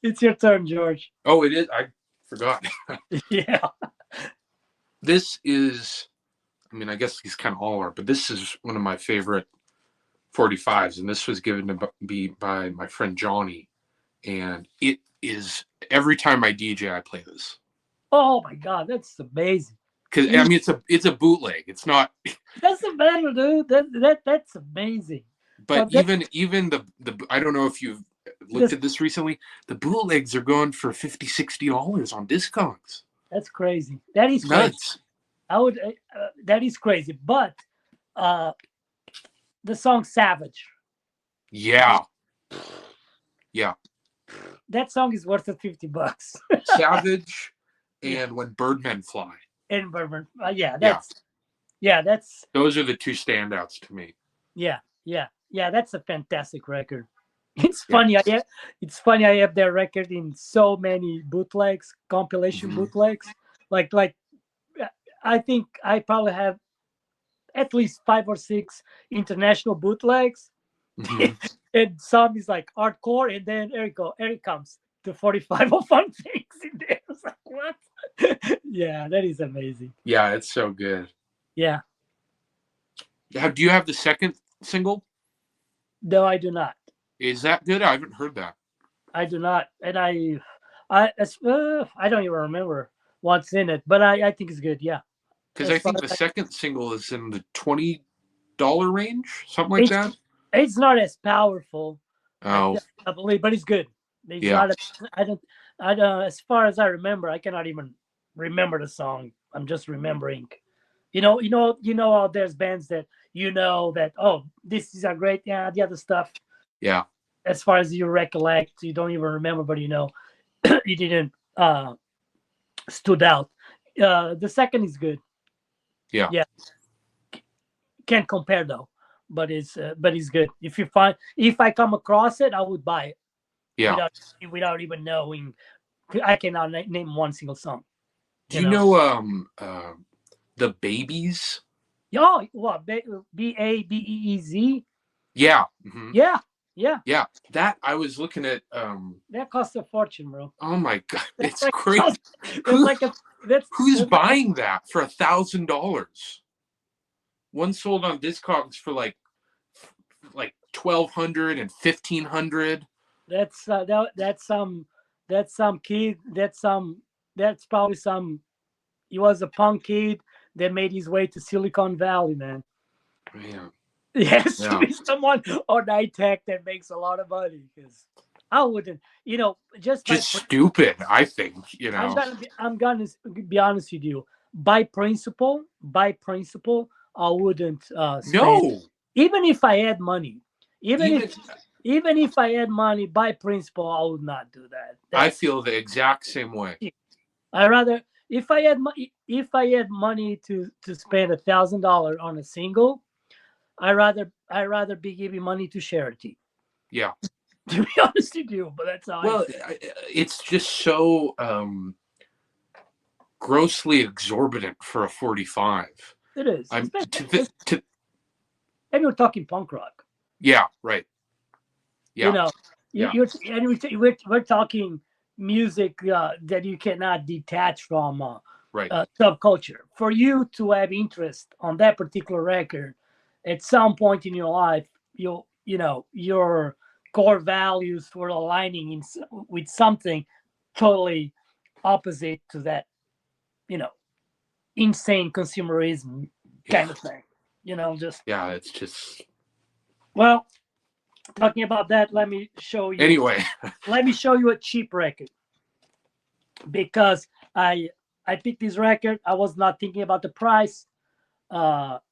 It's your turn, George. Oh, it is. I forgot. Yeah. This is. I mean, I guess these kind of all are, but this is one of my favorite 45s, and this was given to me by my friend Johnny, and it is every time I DJ, I play this. Oh my God, that's amazing. Because I mean, it's a bootleg. It's not. That's the better, dude. That's amazing. But But that, even the I don't know if you've looked this, at this recently. The bootlegs are going for $50-$60 on Discogs. that's crazy. That is crazy. Nuts. I would. That is crazy. But uh, the song "Savage." Yeah, yeah. That song is worth it $50. Savage Yeah. and When Birdmen Fly. And Bourbon. Yeah, Yeah. that's Those are the two standouts to me. yeah, yeah, yeah. That's a fantastic record. It's Yeah. funny. It's funny. I have that record in so many bootlegs, compilation Mhm. bootlegs. Like, I think I probably have at least 5 or 6 international bootlegs, Mhm. and some is like hardcore, and then Eric comes the 45 of fun things in there. It's like, what? Yeah, that is amazing. Yeah, it's so good. Yeah, Do you have the second single? no, I do not. Is that good? I haven't heard that. I do not, and I don't even remember what's in it, but I think it's good. Yeah, Because as I far think the as second single is in the $20 range, something like it's that. it's not as powerful, Oh, I believe, but it's good. It's yeah. not. I don't. As far as I remember, I cannot even remember the song. I'm just remembering. How there's bands that that, oh, this is a great, yeah, the other stuff. Yeah. As far as you recollect, you don't even remember, but you didn't stood out. The second is good. Yeah. Yeah, can't compare though, but it's good. If I come across it, I would buy it Yeah. without even knowing. I cannot name one single song. Do you know the Babies? Oh, what? Babeez? Yeah. Mhm. Yeah, yeah. Yeah. That I was looking at. That costs a fortune, bro. Oh my God, That's it's like crazy. that's like a Who's that's buying that for $1,000? One sold on Discogs for like 1,200 and 1,500. that's some kid. That's probably some. He was a punk kid that made his way to Silicon Valley, man. Man. It has to Yeah. be someone on night tech that makes a lot of money, because I wouldn't, just stupid, I think, I'm gonna be honest with you. By principle, I wouldn't spend, No. even if I had money, even Even if even if I had money, by principle, I would not do that. I feel the exact same way. I rather, if I had money to spend $1,000 on a single, I rather be giving money to charity. Yeah. To be honest with you, but that's how I Well, feel. it's just so grossly exorbitant for a 45. It is. I'm It's, and we're talking punk rock. yeah, right. You Yeah, know, yeah, we're talking music that you cannot detach from right. subculture. For you to have interest on that particular record, at some point in your life, your core values were aligning with something totally opposite to that, you know, insane consumerism kind Yeah, of thing. Just yeah. It's just well, talking about that, let me show you. anyway. Let me show you a cheap record because I picked this record. I was not thinking about the price, but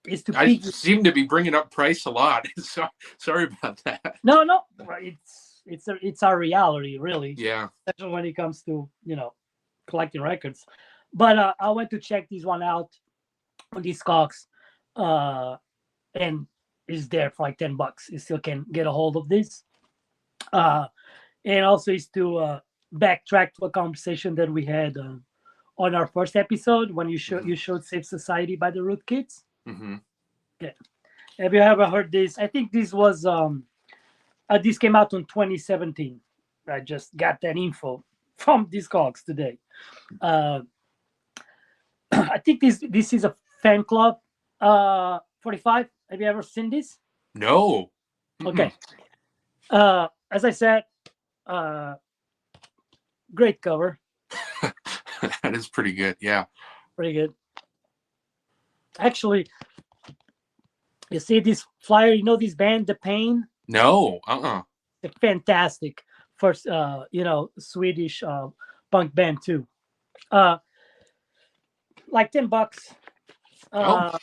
it's to I peak. seem to be bringing up price a lot. So, sorry about that. No, well, it's our reality, really, Yeah. especially when it comes to collecting records. But I went to check this one out on Discogs, and it's there for like $10. You still can get a hold of this. And also is to backtrack to a conversation that we had on our first episode when you showed Safe Society by the Root Kids. Mm-hmm. Yeah. Have you ever heard this? I think this came out in 2017. I just got that info from Discogs today. I think this is a fan club 45. Have you ever seen this? No. Okay. As I said, uh, great cover. That is pretty good. Yeah. Pretty good. Actually, you see this flyer, this band, The Pain? No. They're fantastic. First, Swedish punk band too. Like $10. Oh. Uh,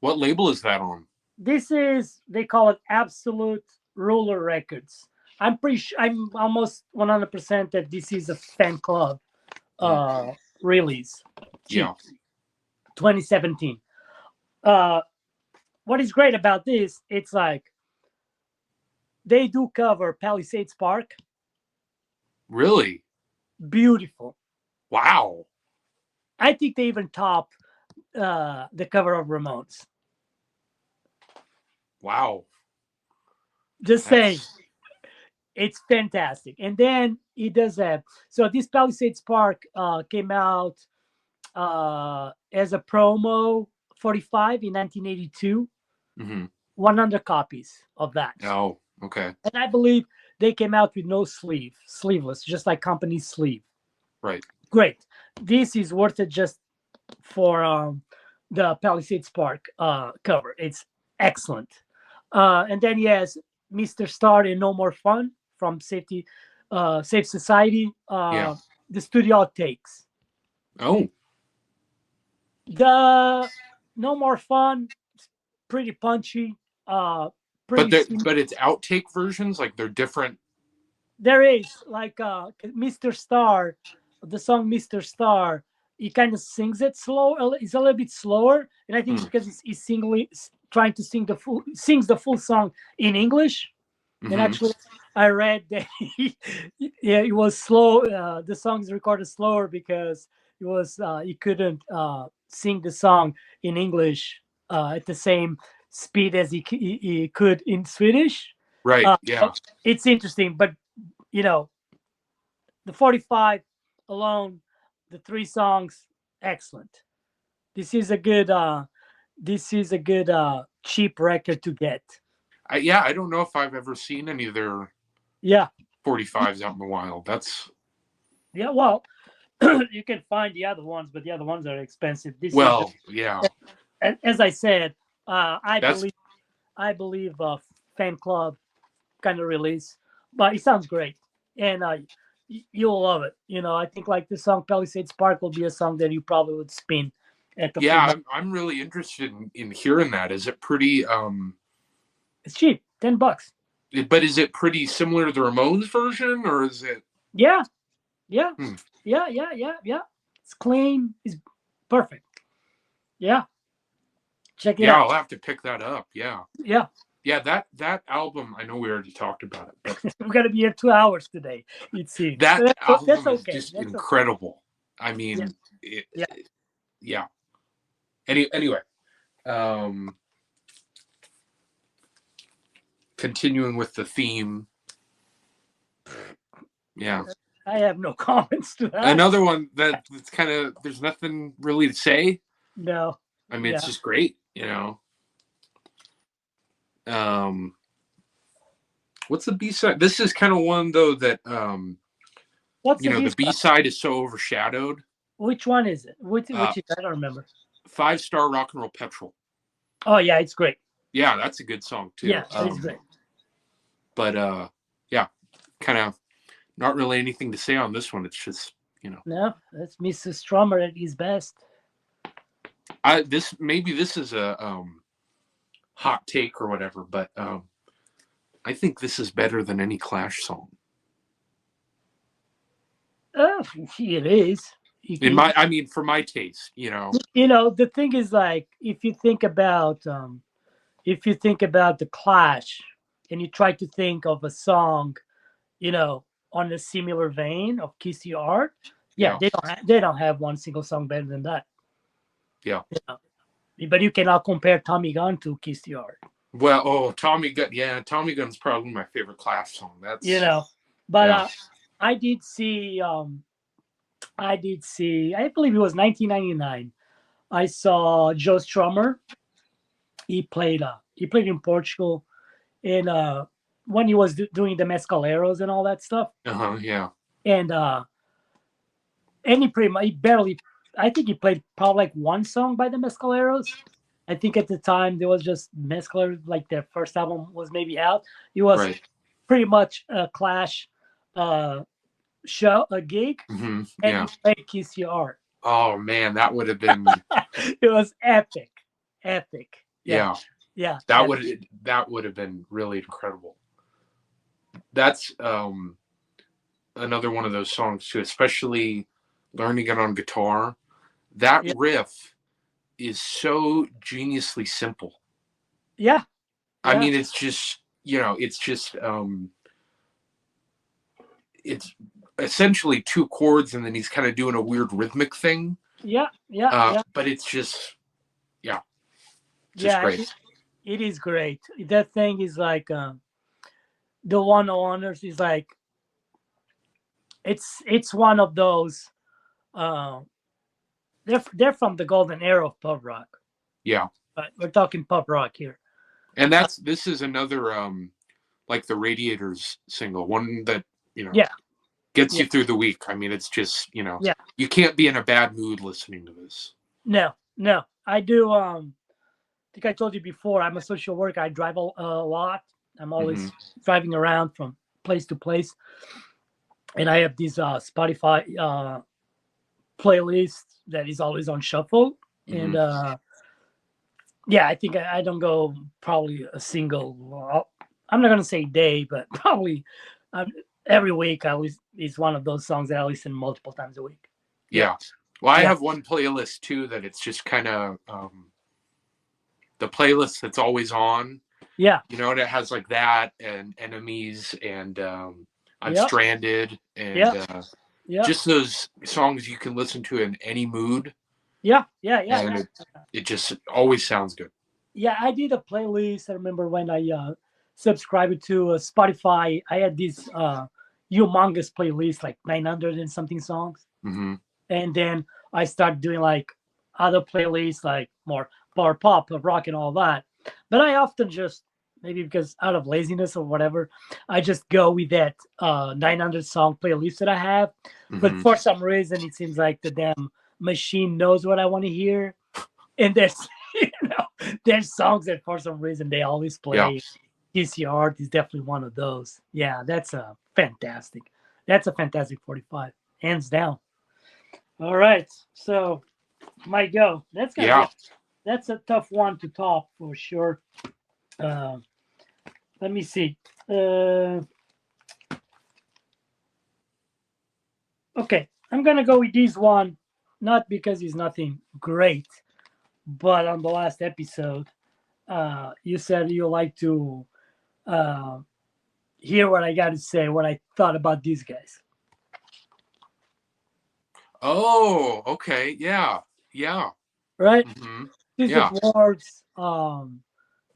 What label is that on? they call it Absolute Ruler Records. I'm almost 100% that this is a fan club release. Cheap. Yeah. 2017. What is great about this, it's like they do cover Palisades Park. Really? Beautiful. Wow. I think they even top the cover of Ramones. Wow. Just saying, it's fantastic. And then he does have, so this Palisades Park came out as a promo 45 in 1982. Mm-hmm. 100 copies of that. Oh, okay. And I believe they came out with no sleeveless, just like Company's sleeve. Right. Great. This is worth it just for the Palisades Park cover. It's excellent. And then he has Mr. Star and No More Fun from Safe Society. Yeah. The studio outtakes. Oh. The No More Fun, pretty punchy. But it's outtake versions, like they're different. There is like Mr. Star, the song Mr. Star. He kind of sings it slow. It's a little bit slower, and I think because he's trying to sings the full song in English. Mm-hmm. And actually, I read that it was slow. The song is recorded slower because he couldn't sing the song in English at the same speed as he could in Swedish. Right. Yeah. It's interesting, but the 45 alone, the 3 songs, excellent. This is a good cheap record to get. I don't know if I've ever seen any of their 45s out in the wild. Well, you can find the other ones, but the other ones are expensive. As I said, I believe a fan club kind of release, but it sounds great, and you'll love it. I think like the song Palisades Park will be a song that you probably would spin at the I'm really interested in hearing that. Is it pretty it's cheap, $10. But is it pretty similar to the Ramones version, or is it Yeah. It's clean, it's perfect. Yeah, check it out. I'll have to pick that up. Yeah. Yeah, that album, I know we already talked about it, but We're gonna be here 2 hours today. It seems. that That's album is okay. just That's okay. incredible. I Yeah. mean, Yeah. yeah. Anyway, um, continuing with the theme. Yeah. I have no comments to that. Another one that's kind of, there's nothing really to say. No. I mean, Yeah. it's just great, What's the B side? This is kind of one though that What's the the B B-side? side is so overshadowed. Which one is it? Which Uh, is, I don't remember. 5 Star Rock and Roll Petrol. Oh yeah, it's great. Yeah, that's a good song too. Yeah, it's great. But yeah, kind of not really anything to say on this one. It's just No, that's Mr. Strummer at his best. this is a hot take or whatever, but I think this is better than any Clash song. It is. For my taste, The thing is, like, if you think about the Clash, and you try to think of a song, on a similar vein of Kiss Your Heart, Yeah. they don't have one single song better than that. Yeah. But you cannot compare Tommy Gun to Kiss Your Heart. Well, Tommy Gun's probably my favorite Clash song. That's But yeah. I did see. I believe it was 1999. I saw Joe Strummer. He played in Portugal, and when he was doing the Mescaleros and all that stuff. Yeah. And he barely. I think he played probably like one song by the Mescaleros. I think at the time there was just Mescaleros, like their first album was maybe out. It was pretty much a Clash show, a gig, and he played Kiss Your Heart. Oh man, that would have been. It was epic. Yeah. That would have been really incredible. That's another one of those songs too, especially learning it on guitar. That riff is so geniusly simple. Yeah. I mean, it's just it's essentially 2 chords, and then he's kind of doing a weird rhythmic thing. Yeah. But it's just great. It is great. That thing is like the one honors is like it's one of those. They're from the golden era of pop rock. Yeah, but we're talking pop rock here. And this is another like the Radiators single, one that gets you through the week. I mean, it's just you can't be in a bad mood listening to this. No, I do. I think I told you before. I'm a social worker. I drive a lot. I'm always driving around from place to place, and I have this Spotify playlist that is always on shuffle. And I think I don't go probably a single. I'm not gonna say day, but probably every week it's one of those songs that I listen multiple times a week. Yeah. Well, I have one playlist too that it's just kind of the playlist that's always on. Yeah. And it has like that and Enemies and I'm Stranded and just those songs you can listen to in any mood. Yeah. And it just always sounds good. Yeah, I did a playlist. I remember when I subscribed to Spotify, I had this humongous playlist, like 900 and something songs. And then I started doing like other playlists, like more power pop, rock, and all that. But I often just, maybe because out of laziness or whatever, I just go with that 900 song playlist that I have. But for some reason, it seems like the damn machine knows what I want to hear. And there's there's songs that for some reason they always play. Yeah. Kiss Your Heart is definitely one of those. Yeah, that's a fantastic 45, hands down. All right, so my go. That's a tough one to top for sure. Let me see. Okay, I'm gonna go with this one, not because it's nothing great, but on the last episode, you said you like to uh, hear what I got to say, what I thought about these guys, Oh, okay. Yeah. Yeah. right? Hmm. These the Yeah. dwarves.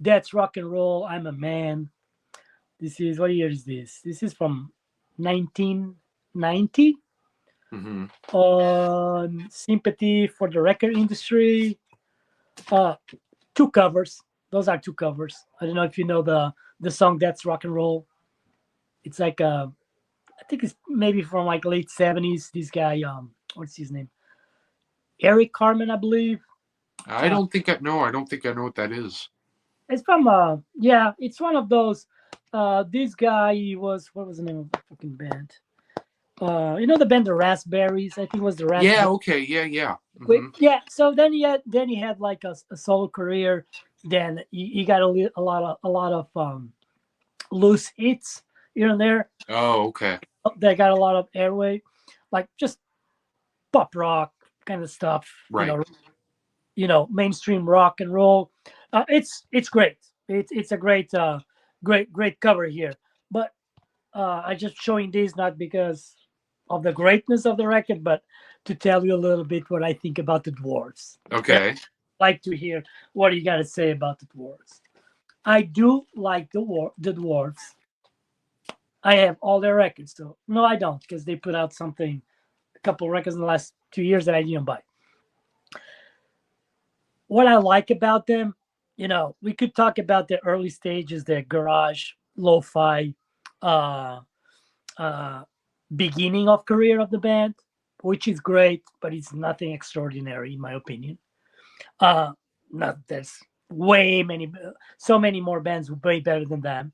That's rock and roll. I'm a man. This is what year is this? This is from 1990. Hmm. On sympathy for the record industry. Uh, two covers. Those are two covers. I don't know if you know the song "That's Rock and Roll." It's like I think it's maybe from like late 70s. This guy, what's his name? Eric Carmen, I believe. I don't think I no, I don't think I know what that is. It's from yeah, it's one of those. This guy he was what was the name of the fucking band? You know the band the Raspberries? I think it was the Yeah, Raspberries. okay, yeah, yeah. Wait, Hmm. yeah. So then he had like a solo career. Then he got a lot of loose hits here and there. Oh, okay. They got a lot of airway, like just pop rock kind of stuff. Right. Mainstream rock and roll. It's great. It's a great cover here. But I just showing these not because of the greatness of the record, but to tell you a little bit what I think about the dwarves. Okay. Like to hear what you got to say about the dwarves. I do like the dwarves. I have all their records, so no, I don't, because they put out a couple records in the last 2 years that I didn't buy. What I like about them, we could talk about the early stages, their garage, lo-fi, uh, uh, beginning of career of the band, which is great, but it's nothing extraordinary in my opinion. Uh, Not there's so many more bands way better than them.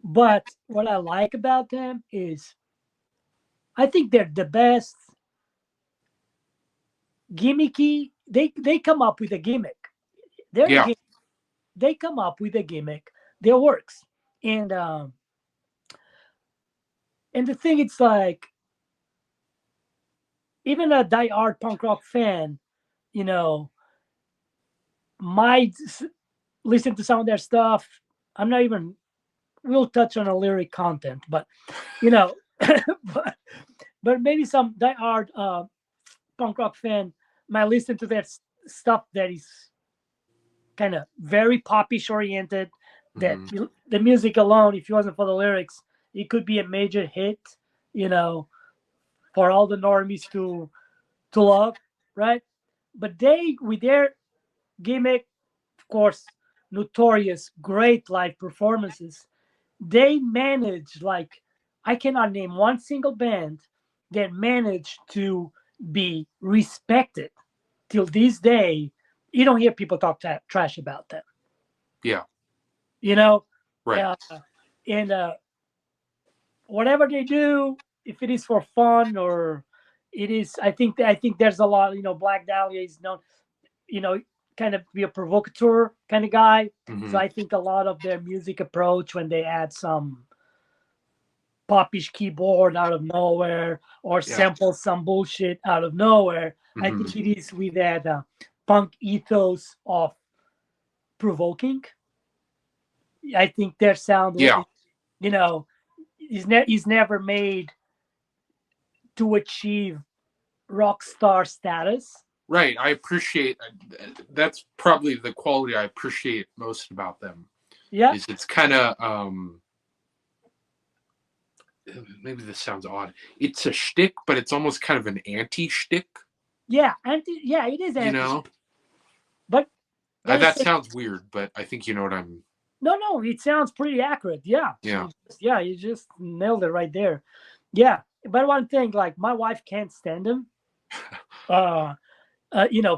But what I like about them is I think they're the best gimmicky. They come up with a gimmick. They're Yeah. they come up with a gimmick that works. And and the thing it's like even a die-hard punk rock fan, you know, might listen to some of their stuff. I'm not even we'll touch on the lyric content, but you know, but, but maybe some die-hard punk rock fan might listen to that stuff that is kind of very popish oriented. That Hmm. the music alone, if it wasn't for the lyrics, it could be a major hit. You know, for all the normies to love, right? But they, with their gimmick, of course, notorious, great live performances, they manage like I cannot name one single band that managed to be respected till this day. You don't hear people talk trash about them, Yeah. you know, Right. uh, and whatever they do, if it is for fun or it is, I think there's a lot. Black Dahlia is known, you know, kind of be a provocateur kind of guy. So Hmm. I think a lot of their music approach when they add some popish keyboard out of nowhere or Yeah. sample some bullshit out of nowhere. I Hmm. think it is with that punk ethos of provoking. I think their sound, Yeah. is never made to achieve rock star status. Right. I appreciate that's probably the quality I appreciate most about them Yeah, is it's kind of maybe this sounds odd. It's a shtick, but it's almost kind of an anti-shtick. yeah, yeah, it is You anti, know, but gotta that say, sounds weird, but I think you know what I'm. no, it sounds pretty accurate. Yeah, Yeah. you just nailed it right there. Yeah, but one thing, like my wife can't stand them. Uh,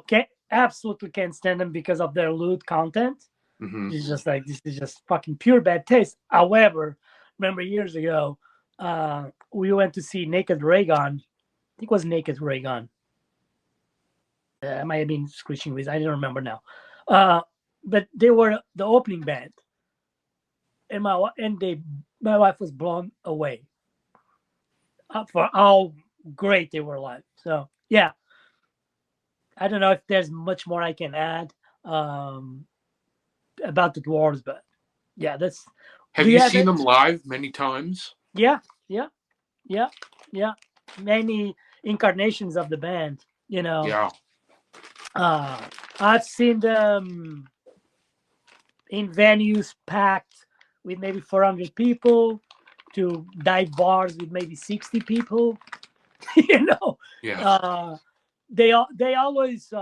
can't absolutely can't stand them because of their lewd content. Hmm. She's just like, this is just fucking pure bad taste. However, remember years ago, we went to see Naked Raygun. I think it was Naked Raygun. I might have been screeching with. I don't remember now. Uh, but they were the opening band, and my wife was blown away for how great they were live. So yeah, I don't know if there's much more I can add. Um, about the Dwarves, but yeah, that's. Have Do you you have seen it? them live many times? Yeah, yeah, yeah, yeah. Many incarnations of the band. Yeah. Uh, I've seen them in venues packed with maybe 400 people, to dive bars with maybe 60 people. you know, Yeah. uh, they always.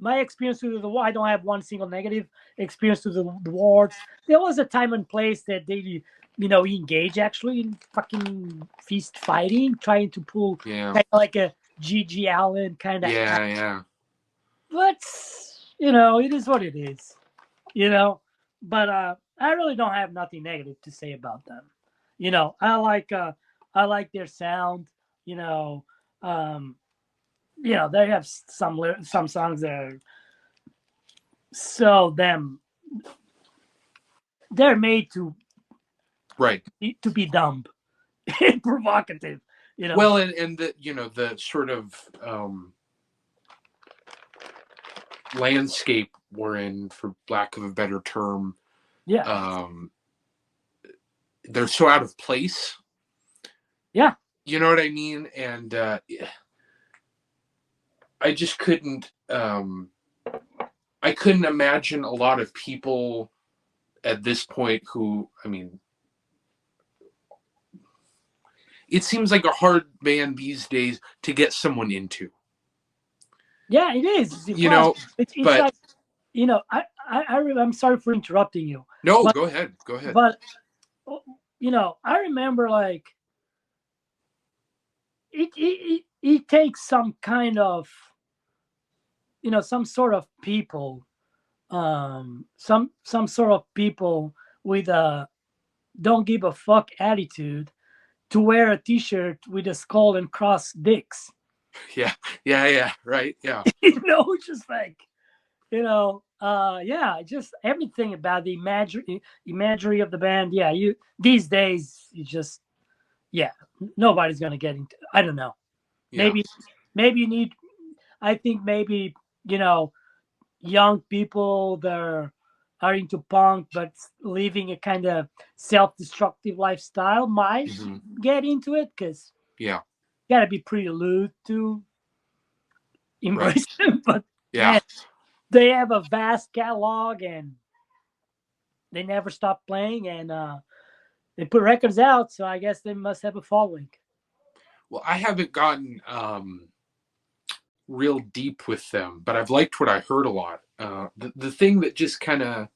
My experience with the war, I don't have one single negative experience with the wars. There was a time and place that they, engage actually in fucking feast fighting, trying to pull Yeah. kind of like a G.G. Allen kind of act. Yeah. Yeah. But, it is what it is, But I really don't have nothing negative to say about them. I like their sound, you know. Um, they have some songs that are so them they're made Right. to be dumb and provocative. Well, and the the sort of landscape we're in, for lack of a better term, Yeah, um, they're so out of place. yeah, You know what I mean? And I just couldn't. I couldn't imagine a lot of people at this point who, I mean, it seems like a hard band these days to get someone into. yeah. It is. It's You impossible. know, It's but like I'm sorry for interrupting you, no, but go ahead. Go ahead. but I remember like it takes some kind of some sort of people, some sort of people with a don't give a fuck attitude to wear a T-shirt with a skull and cross dicks. Yeah, yeah, yeah. Right. Yeah, Just like yeah, just everything about the imagery of the band. Yeah, you these days you just yeah, nobody's gonna get into. I don't know. yeah, Maybe you need. I think maybe you know young people that are into punk but living a kind of self-destructive lifestyle might hmm get into it because yeah. you gotta be pretty lewd to Right. embrace them. But Yeah. man, they have a vast catalog and they never stop playing and they put records out, so I guess they must have a following. Well, I haven't gotten real deep with them, but I've liked what I heard a lot. The thing that just kind of,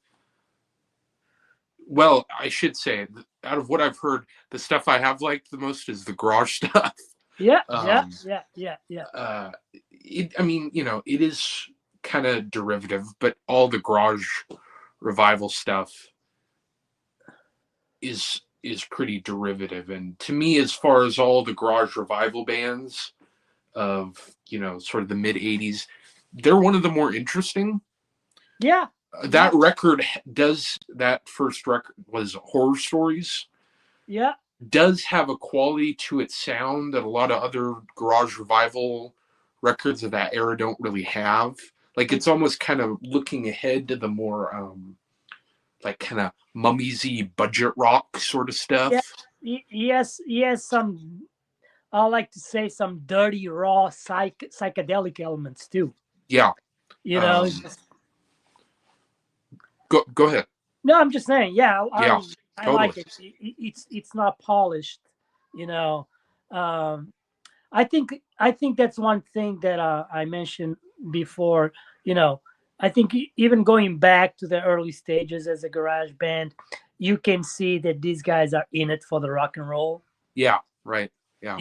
well, I should say, out of what I've heard, the stuff I have liked the most is the garage stuff. Yeah, yeah, Um, yeah, yeah, yeah. I mean, it is kind of derivative, but all the garage revival stuff is pretty derivative. And to me, as far as all the garage revival bands of sort of the mid '80s, they're one of the more interesting. Yeah, That yeah, record does that first record was Horror Stories. yeah. Does have a quality to its sound that a lot of other garage revival records of that era don't really have. Like it's almost kind of looking ahead to the more like kind of mummies-y budget rock sort of Yeah, stuff. he has some. I like to say some dirty, raw, psychedelic elements too. Yeah. It's Um, just, go ahead. no, I'm just saying. Yeah, Yeah, I totally. like it. It's not polished. You know, um, I think that's one thing that I mentioned before. You know, I think even going back to the early stages as a garage band, you can see that these guys are in it for the rock and roll. Yeah, right. Yeah.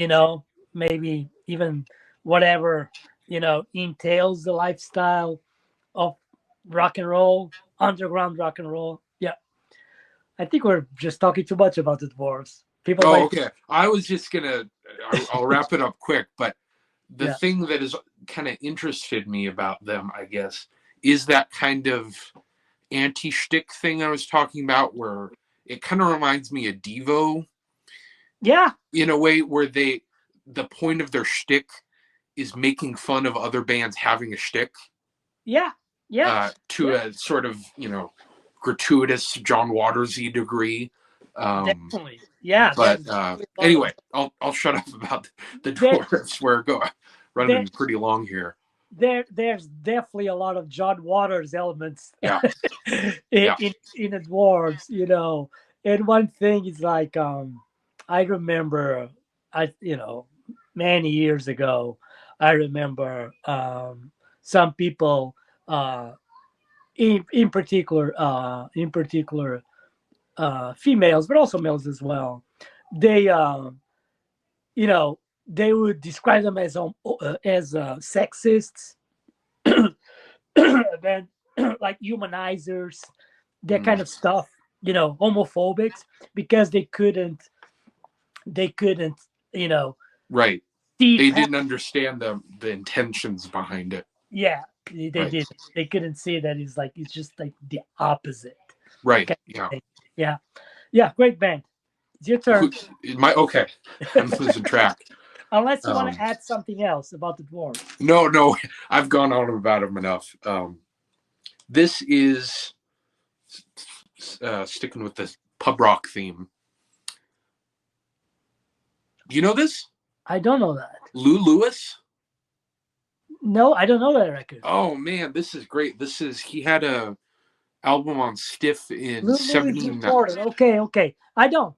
Maybe even whatever entails the lifestyle of rock and roll, underground rock and roll. Yeah, I think we're just talking too much about the dwarves. People Oh, might, okay. I was just gonna. I'll wrap it up quick, but the yeah, thing that has kind of interested me about them, I guess, is that kind of anti-shtick thing I was talking about, where it kind of reminds me of Devo yeah, in a way, where the point of their shtick is making fun of other bands having a shtick, yeah, yeah, to yeah, a sort of gratuitous John Waters-y degree. Definitely. Yeah. But there's a lot anyway, of- I'll shut up about the there, dwarfs. We're there, running pretty long here. there's definitely a lot of John Waters elements Yeah. in, Yeah. in the dwarves, you know. And one thing is like I remember many years ago, I remember some people in particular females, but also males as well. They you know they would describe them as sexists, then like humanizers, that kind of stuff. Homophobics, because they couldn't you know Right. see They past. didn't understand the intentions behind it. Yeah, they Right. did. They couldn't see that it's just like the opposite. Right. kind of Yeah. thing. Yeah. Yeah. Great band. It's your turn. Okay. I'm losing track. Unless you want to add something else about the dwarves. No, I've gone on about them enough. This is sticking with the pub rock theme. Do you know this? I don't know that. Lou Lewis? No, I don't know that record. Oh man, this is great. He had a album on Stiff in Lou 79. important. Okay. I know.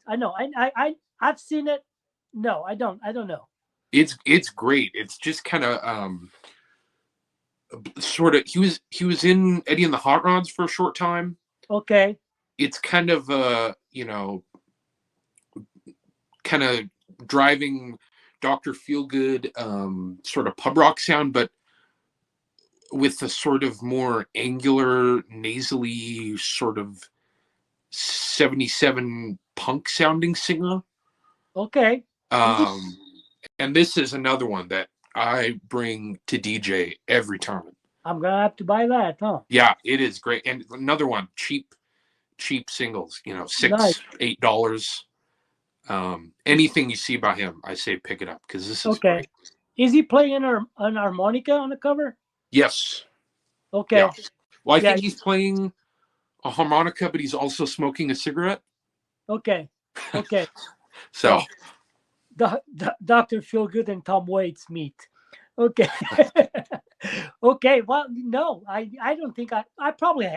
I've seen it. No, I don't know. It's great. It's just kind of sort of he was in Eddie and the Hot Rods for a short time. Okay. It's kind of kind of driving Dr. Feelgood sort of pub rock sound, but with a sort of more angular, nasally sort of 77 punk sounding singer. Okay. And this is another one that I bring to DJ every time. I'm gonna have to buy that, huh? Yeah, it is great. And another one, cheap singles, $6, Nice. $8. Anything you see by him, I say pick it up because this is Okay. great. Is he playing an harmonica on the cover? Yes. Okay. Yeah. Well, I Yeah. think he's playing a harmonica, but he's also smoking a cigarette. Okay. So the Dr. Feelgood and Tom Waits meet. Okay. Okay. Well, no, I don't think I probably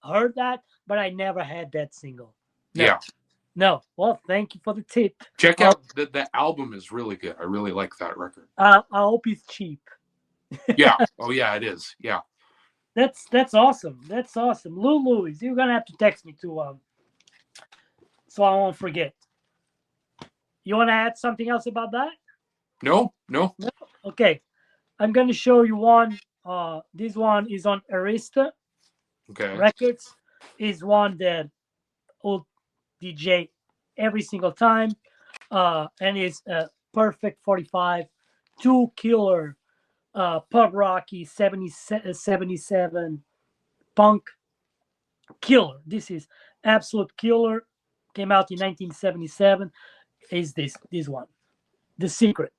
heard that, but I never had that single. No. Yeah. No. Well, thank you for the tip. Check out the album is really good. I really like that record. I hope it's cheap. Yeah. Oh yeah, it is. Yeah. That's awesome. That's awesome. Lou Lewis, you're gonna have to text me to so I won't forget. You want to add something else about that? No. Okay. I'm gonna show you one. This one is on Arista Records. Is one that will DJ every single time, and it's a perfect 45, 2 killer pub rocky 77 punk killer. This is absolute killer. Came out in 1977. Is this one, The Secret,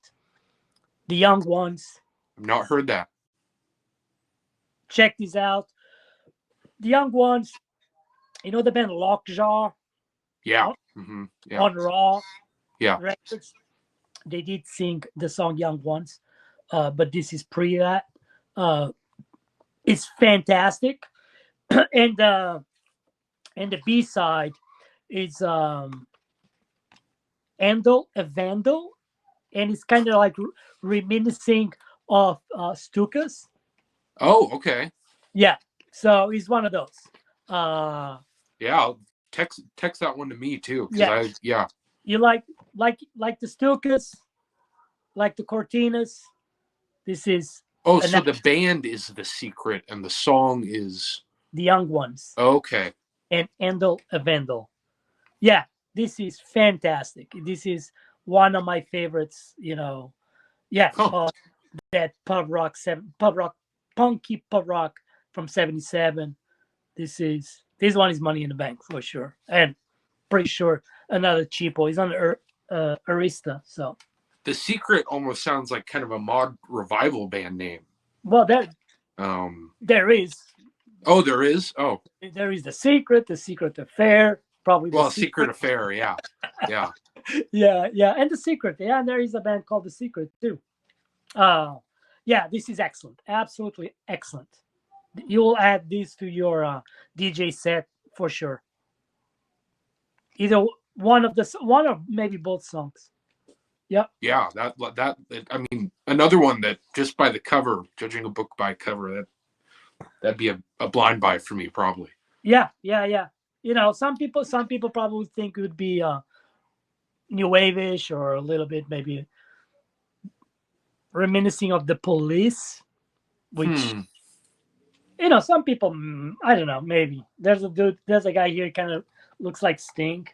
The Young Ones. I've not heard that. Check this out. The Young Ones, the band Lockjaw. Yeah. Yeah. On Raw Records, they did sing the song Young Ones, but this is pre that. It's fantastic. And the B-side is Endel a Vandal, and it's kind of like reminiscing of Stukas. Oh, okay. Yeah, so it's one of those. Yeah, I'll text that one to me too. Yeah. You like the Stukas, like the Cortinas. This is so the band is The Secret and the song is The Young Ones. Okay. And Endel a Vandal. Yeah, this is fantastic. This is one of my favorites. Yeah, that punky pub rock from '77. This one is Money in the Bank for sure, and pretty sure another cheapo. He's on Arista. So The Secret almost sounds like kind of a mod revival band name. Well, there is Oh, there is. Oh, There is the Secret Affair, probably the well, Secret Secret. Affair. Yeah, yeah, Yeah, and the Secret. Yeah, and there is a band called the Secret too. Uh, yeah, this is excellent, absolutely excellent. You will add this to your DJ set for sure. Either one or maybe both songs. Yep. yeah. I mean, another one that just by the cover, judging a book by cover, that'd be a blind buy for me probably. Yeah. Some people probably think it would be new wave-ish or a little bit maybe reminiscing of the Police, which Hmm. some people, I don't know, maybe there's a guy here kind of looks like Sting,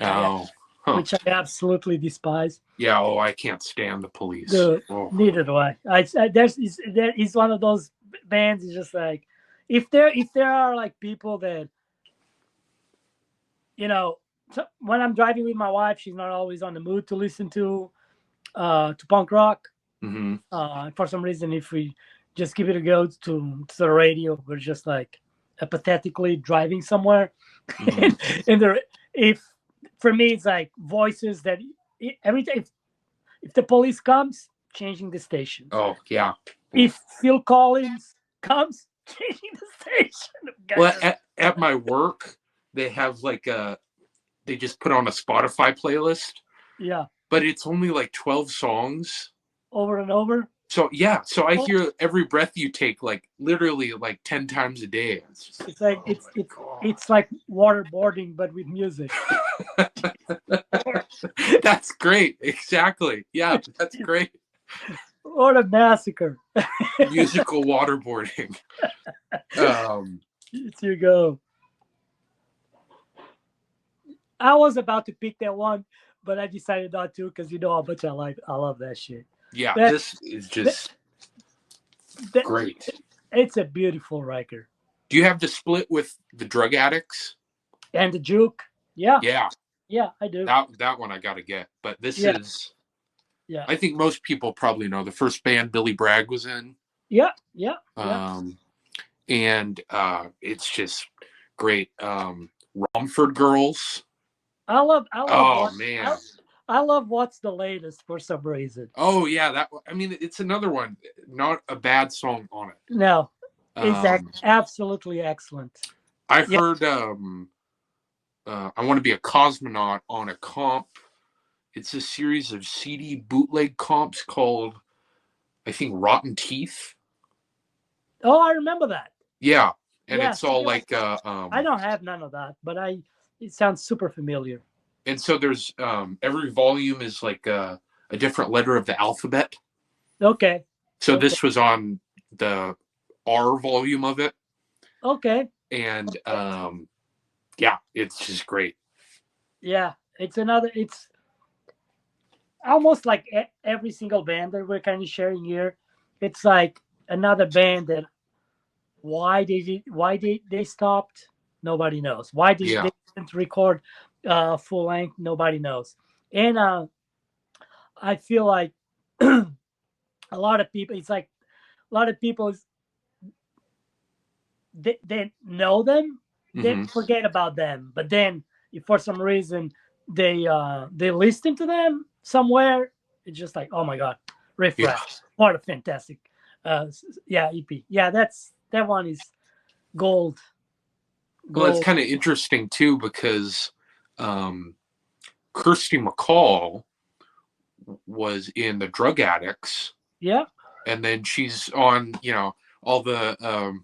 Oh. Huh. which I absolutely despise. Yeah. Oh, I can't stand the Police. The Oh. Neither do I. There is one of those bands. It's just like if there are like people that when I'm driving with my wife, she's not always on the mood to listen to punk rock. Hmm. For some reason, if we just give it a go to the radio, we're just like apathetically driving somewhere. Mm-hmm. And if for me, it's like voices that every time if the Police comes, changing the station. Oh, yeah. If Phil Collins comes, changing the station. Well, at my work, they have they just put on a Spotify playlist, Yeah, but it's only like 12 songs. over and over. So yeah, so I Oh. hear every breath you take like literally like 10 times a day. It's just It's like oh my God. it's like waterboarding, but with music. That's great. Exactly. Yeah, that's great. What a massacre! Musical waterboarding. Here you go. I was about to pick that one, but I decided not to because how much I love that shit. Yeah, That- this is just That- great. It's a beautiful record. Do you have the split with the Drug Addicts? And the Juke. Yeah, Yeah, I do. that one I gotta get. But this Yeah. is, Yeah. I think most people probably know the first band Billy Bragg was in. Yeah. And it's just great. Romford Girls. I love Oh man. I love What's the Latest for some reason. Oh yeah, I mean, it's another one. Not a bad song on it. No, it's Um, absolutely excellent. I Yeah. heard I Want to Be a Cosmonaut on a comp. It's a series of CD bootleg comps called, I think, Rotten Teeth. Oh, I remember that. Yeah, and Yeah, it's all yeah. like I don't have none of that, but it sounds super familiar. and so there's every volume is like a different letter of the alphabet. Okay. So Okay. this was on the R volume of it, Okay. and yeah, it's just great. Yeah, it's almost like every single band that we're kind of sharing here. It's like another band that why they stopped, nobody knows. Why they didn't record full length, nobody knows. And I feel like a lot of people, it's like a lot of people, they know them, they Mhm. forget about them, but then if for some reason they listen to them somewhere, it's just like, oh my god, refresh. Yeah. What a fantastic EP. Yeah, that one is gold. Well, it's kind of interesting too because Kirsty MacColl was in the Drug Addicts. Yeah. And then she's on, all the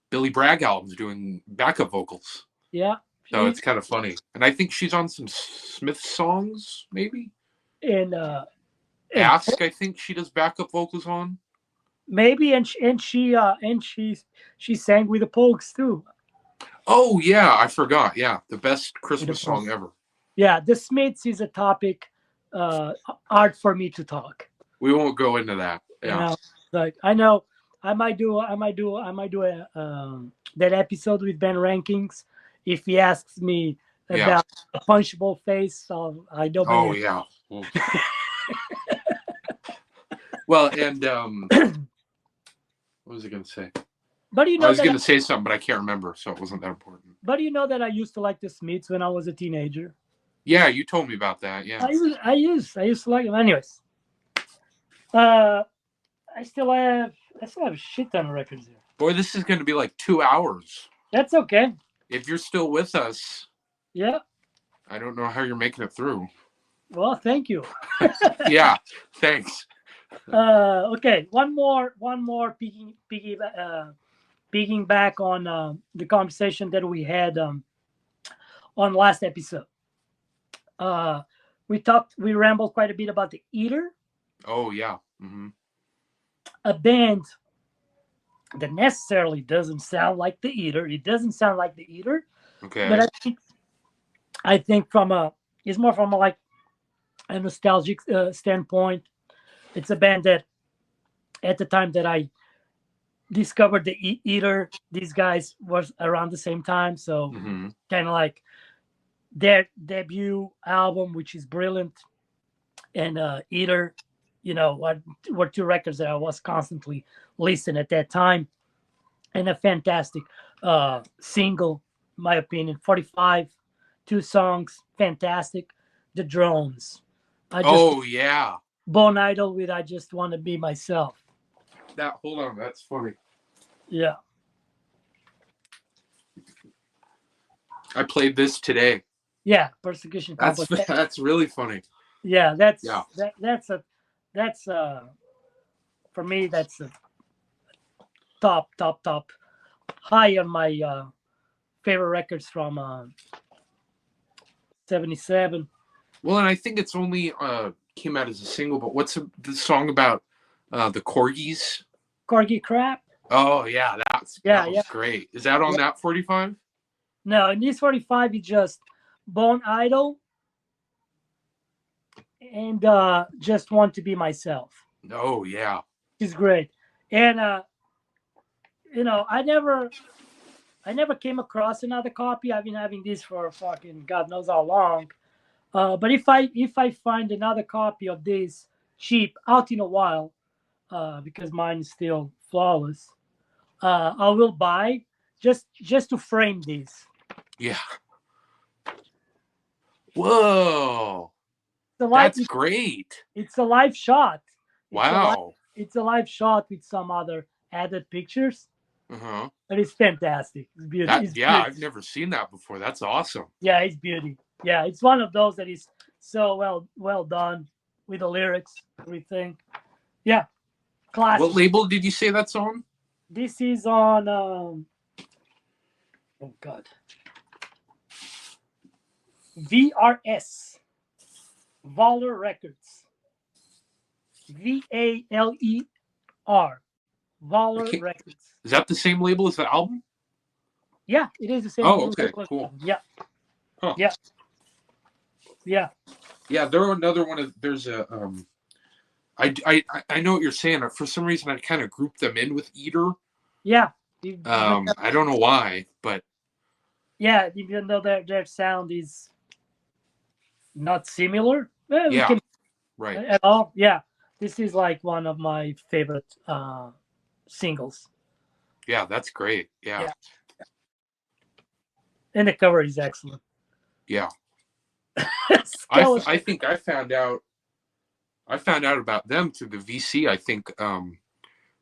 Billy Bragg albums doing backup vocals. Yeah. So it's kind of funny. And I think she's on some Smith songs, maybe. And Ask, I think she does backup vocals on. Maybe, and she sang with the Pogues too. Oh yeah, I forgot. Yeah, the best Christmas song ever. Yeah, the Smiths is a topic hard for me to talk. We won't go into that. Yeah. Like I know I might do a that episode with Ben Rankings if he asks me about a punchable face. So I don't. Oh yeah. Well, and what was I going to say? But you I know was that. going to say something, but I can't remember, so it wasn't that important. But you know that I used to like the Smiths when I was a teenager. Yeah, you told me about that. Yeah. I used to like them. Anyways, uh, I still have a shit ton of records here. Boy, this is going to be like 2 hours. That's okay. If you're still with us, Yeah. I don't know how you're making it through. Well, thank you. Yeah, thanks. Okay. One more. Picking back on the conversation that we had on last episode. Uh, we rambled quite a bit about the Eater, Oh, yeah. Mm-hmm. a band that necessarily doesn't sound like the Eater. It doesn't sound like the Eater, Okay. but I think it's more from like a nostalgic standpoint. It's a band that at the time that I discovered the Eater, these guys was around the same time, so Mm-hmm. kind of like their debut album, which is brilliant, and Eater, were two records that I was constantly listening at that time, and a fantastic single, in my opinion. 45, 2 songs, fantastic. The Drones. Oh, yeah. Bone Idol with I Just Want to Be Myself. Hold on, that's funny. Yeah. I played this today. Yeah, Persecution Complex. That's really funny. Yeah, that's for me, that's a top high on my favorite records from 77. Well, and I think it's only came out as a single, but what's the song about the corgis? Corgi Crap. Oh, yeah, that was great. Is that on that 45? No, in this 45 it's just Bone Idol and Just Want to Be Myself. Oh, yeah. It's great. And I never came across another copy. I've been having this for fucking God knows how long. But if I find another copy of this cheap out in a while, because mine is still flawless, I will buy just to frame this. Yeah. Whoa. That's great. It's a live shot. Wow. It's a live shot with some other added pictures. Uh-huh. But it's fantastic. It's beautiful. I've never seen that before. That's awesome. Yeah, it's beauty. Yeah, it's one of those that is so well done with the lyrics, everything. Yeah, classic. What label did you say that's on? This is on. Oh God. VRS. Valer Records. VALER. Valer Records. Is that the same label as the album? Yeah, it is the same. Oh, okay, cool. Yeah. Huh. Yeah. Yeah. Yeah, they're another one of. There's a. I know what you're saying. For some reason, I kind of grouped them in with Eater. Yeah. I don't know why, but. Yeah, even though their sound is not similar. Yeah. Right. At all. Yeah. This is like one of my favorite singles. Yeah, that's great. Yeah. And the cover is excellent. Yeah. I think I found out about them through the VC. I think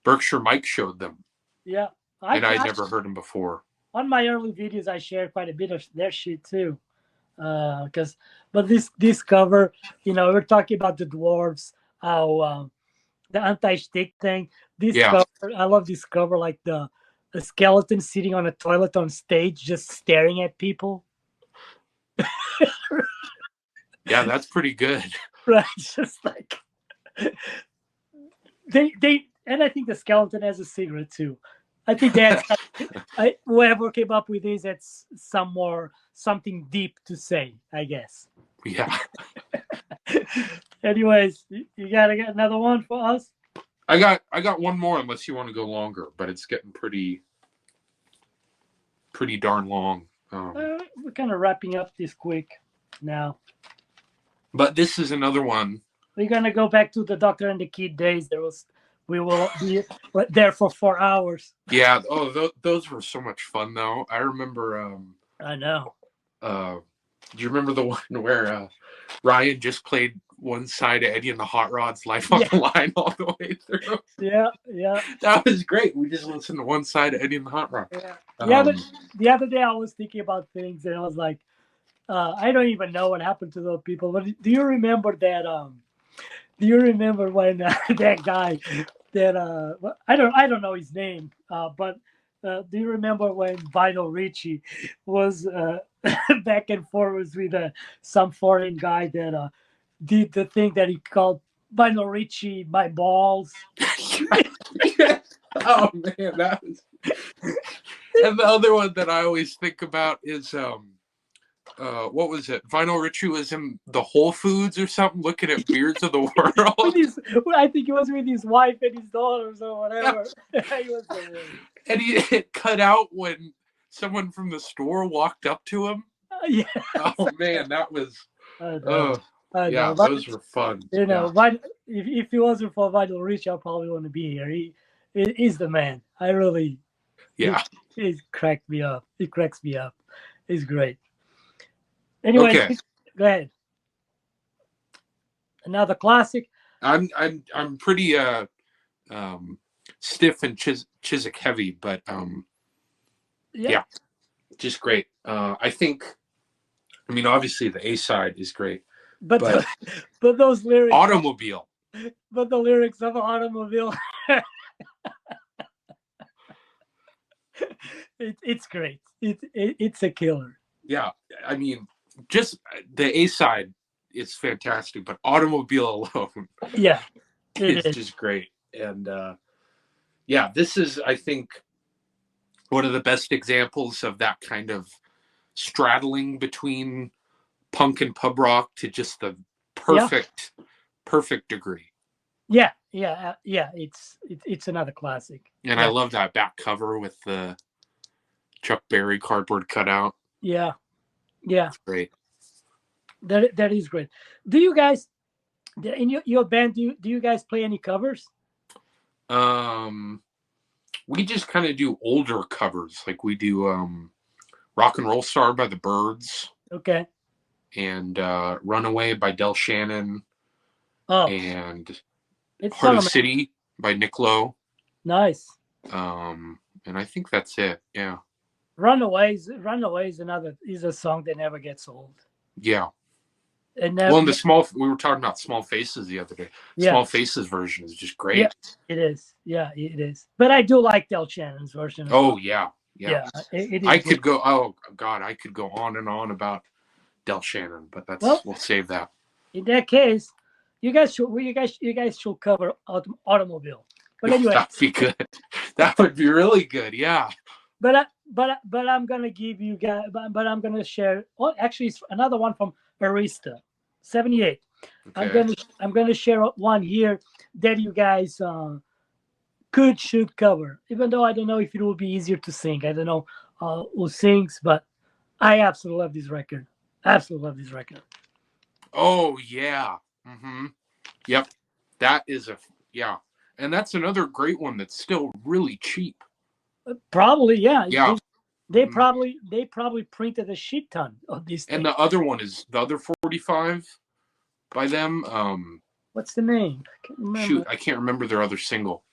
Berkshire Mike showed them. Yeah. I'd never heard them before. On my early videos, I shared quite a bit of their shit too. But this cover, we're talking about the dwarves, how the anti-stick thing. Cover, I love this cover, like the skeleton sitting on a toilet on stage, just staring at people. Yeah, that's pretty good. Right, just like they, and I think the skeleton has a cigarette too. I think that whoever came up with this, that's something deep to say, I guess. Yeah. Anyways, you gotta get another one for us. I got one more, unless you want to go longer, but it's getting pretty darn long. We're kind of wrapping up this quick now. But this is another one. We're gonna go back to the Doctor and the Kid days. There was we will be there for 4 hours. Yeah. Oh, those were so much fun though. I remember. I know. Do you remember the one where Ryan just played one side of Eddie and the Hot Rods life on the line all the way through? Yeah. That was great. We just listened to one side of Eddie and the Hot Rods. Yeah. The other day I was thinking about things and I was like, I don't even know what happened to those people. But do you remember that? Do you remember when that guy that I don't know his name, but do you remember when Vinyl Richie was back and forth with some foreign guy that did the thing that he called Vinyl Richie my balls? Oh man, that was. And the other one that I always think about is what was it? Vinyl Richie was in the Whole Foods or something, looking at beards of the world. I think he was with his wife and his daughters or whatever. He was and he cut out when someone from the store walked up to him. Yeah. Oh man, that was. Yeah, those were fun. You know, if he wasn't for Vinyl Richie, I probably wouldn't be here. He's the man. I really. Yeah. He cracked me up. He cracks me up. He's great. Anyway, okay. Go ahead. Another classic. I'm pretty stiff and Chiswick heavy, but yeah, just great. I think. I mean, obviously the A side is great, but those lyrics. Automobile. But the lyrics of Automobile. It's great. It's a killer. Yeah, I mean, just the A side is fantastic, but Automobile alone, it's just great. And this is, I think, one of the best examples of that kind of straddling between punk and pub rock to just the perfect degree. Yeah. It's another classic. And I love that back cover with the Chuck Berry cardboard cutout. Yeah. It's great. That is great. Do you guys in your band do you guys play any covers? We just kind of do older covers. Like we do Rock and Roll Star by the Byrds. Okay. And Runaway by Del Shannon. Oh. And Heart of City by Nick Lowe. Nice. And I think that's it. Yeah. Runaway is a song that never gets old. Yeah. And we were talking about Small Faces the other day. Yeah. Small Faces version is just great. Yeah, it is. Yeah, it is. But I do like Del Shannon's version. Oh yeah. I could go. Oh God, I could go on and on about Del Shannon, but we'll save that. In that case, you guys should cover Automobile. But anyway, that'd be good. That would be really good. Yeah. But I'm gonna give you guys. But I'm gonna share. Oh, actually, it's another one from Arista, 78. Okay. I'm gonna share one here that you guys should cover. Even though I don't know if it will be easier to sing. I don't know who sings, but I absolutely love this record. Oh yeah. Mm-hmm. Yep. That is and that's another great one that's still really cheap. Probably, yeah. Yeah. They probably printed a shit ton of these things. And the other one is the other 45 by them. What's the name? I can't remember. Shoot, I can't remember their other single.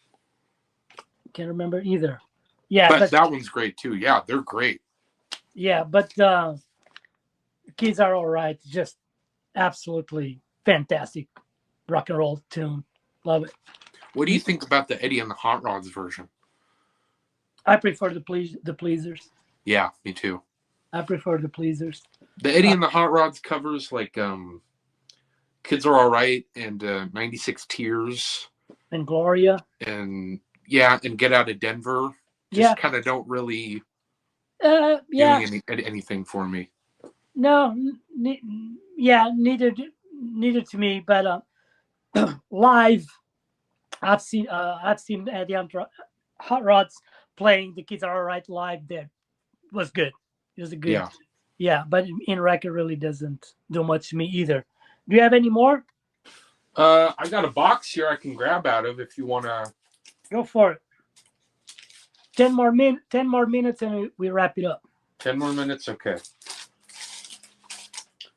Can't remember either. Yeah, but that one's great too. Yeah, they're great. Yeah, but Kids Are Alright, just absolutely fantastic rock and roll tune. Love it. What do you think about the Eddie and the Hot Rods version? I prefer the Pleasers. Yeah, me too. I prefer the Pleasers. The Eddie and the Hot Rods covers like Kids Are Alright and 96 Tears. And Gloria. And Get Out of Denver. Just kind of don't really do anything for me. No, neither to me. But live, I've seen Eddie and Hot Rods playing The Kids Are Alright live. That was good. It was a good. Yeah, but in record really doesn't do much to me either. Do you have any more? I got a box here I can grab out of if you want to Go for it. 10 more minutes, and we wrap it up. 10 more minutes? Okay.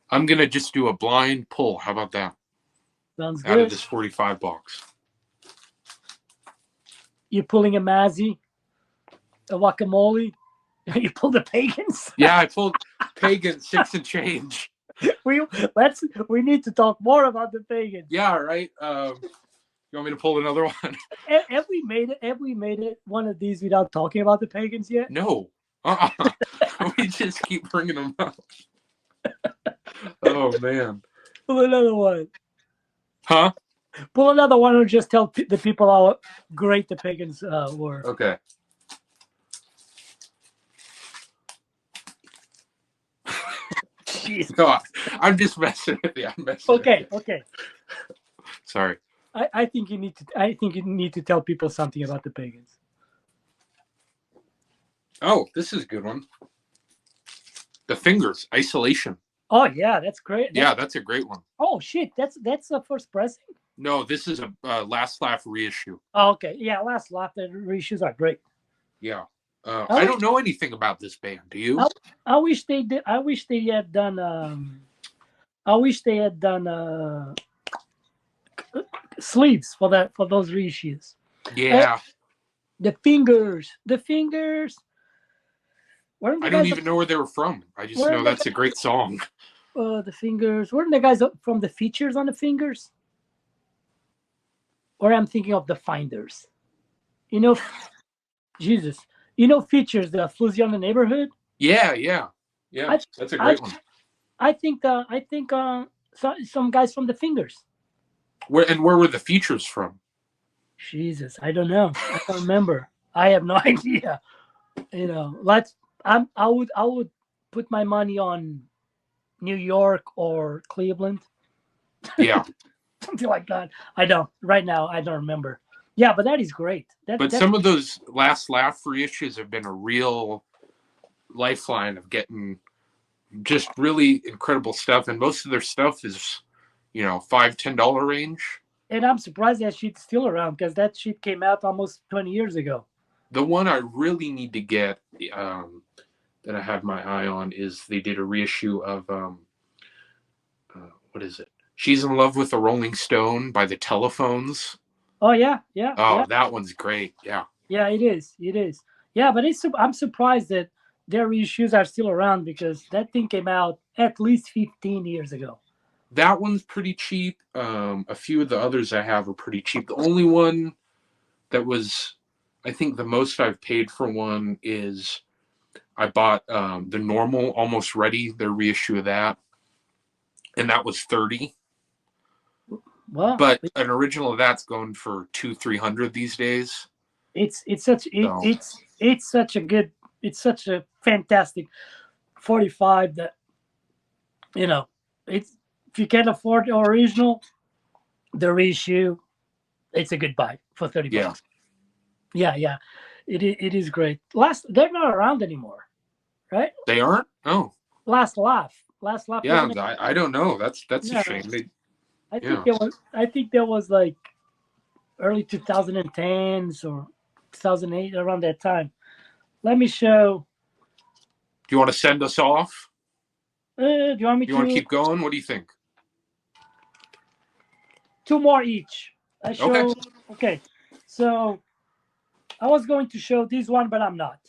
I'm going to just do a blind pull. How about that? Sounds Out of good. this 45 box. You're pulling a Mazzy, a guacamole. You pulled the pagans. Yeah, I pulled Pagan 6 and change. we need to talk more about the pagans. Yeah, right. You want me to pull another one? Have we made it? Have we made it one of these without talking about the pagans yet? No. We just keep bringing them up. Oh, man. Pull another one. Huh? Pull another one and just tell the people how great the pagans were. Okay. Jeez. No, I'm just messing with you. I'm messing with you. Okay. Sorry. I think you need to tell people something about the pagans. Oh, this is a good one. The Fingers, Isolation. Oh yeah, that's great. That's a great one. Oh shit, that's the first pressing. No, this is a Last Laugh reissue. Oh, okay, yeah, Last Laugh. The reissues are great. Yeah. I don't know anything about this band. Do you? I wish they did. I wish they had done. Sleeves for those reissues. Yeah. The Fingers. I don't even know where they were from. I just know that's a great song. The Fingers. Weren't the guys from the Features on the Fingers? Or I'm thinking of the Finders. Jesus. Features, the Floozy on the Neighborhood. Yeah. That's a great one. I think some guys from the Fingers. Where were the Features from? Jesus, I don't know. I don't remember. I have no idea. I would put my money on New York or Cleveland. Yeah. Something like that. I don't. Right now, I don't remember. Yeah, but that is great. Some of those Last Laugh reissues have been a real lifeline of getting just really incredible stuff, and most of their stuff is, $5-10 range. And I'm surprised that shit's still around because that shit came out almost 20 years ago. The one I really need to get that I have my eye on is they did a reissue of what is it? She's in Love with a Rolling Stone by the Telephones. Oh yeah. Oh, yeah. That one's great. Yeah. Yeah, it is. Yeah, but I'm surprised that their reissues are still around because that thing came out at least 15 years ago. That one's pretty cheap. A few of the others I have are pretty cheap. The only one that was, I think, the most I've paid for one is I bought the Normal Almost Ready, their reissue of that, and that was $30. Well, but an original of that's going for $200-300 these days. It's such a fantastic 45 that it's, if you can't afford the original, the reissue, it's a good buy for $30. Yeah. It is great. They're not around anymore, right? They aren't? Oh. Last Laugh. Yeah, I don't know. That's a shame. I think there was like early 2010s or 2008, around that time. Let me show. Do you want to send us off? Do you want me to? You want to keep going? What do you think? 2 more each. Okay. So I was going to show this one, but I'm not.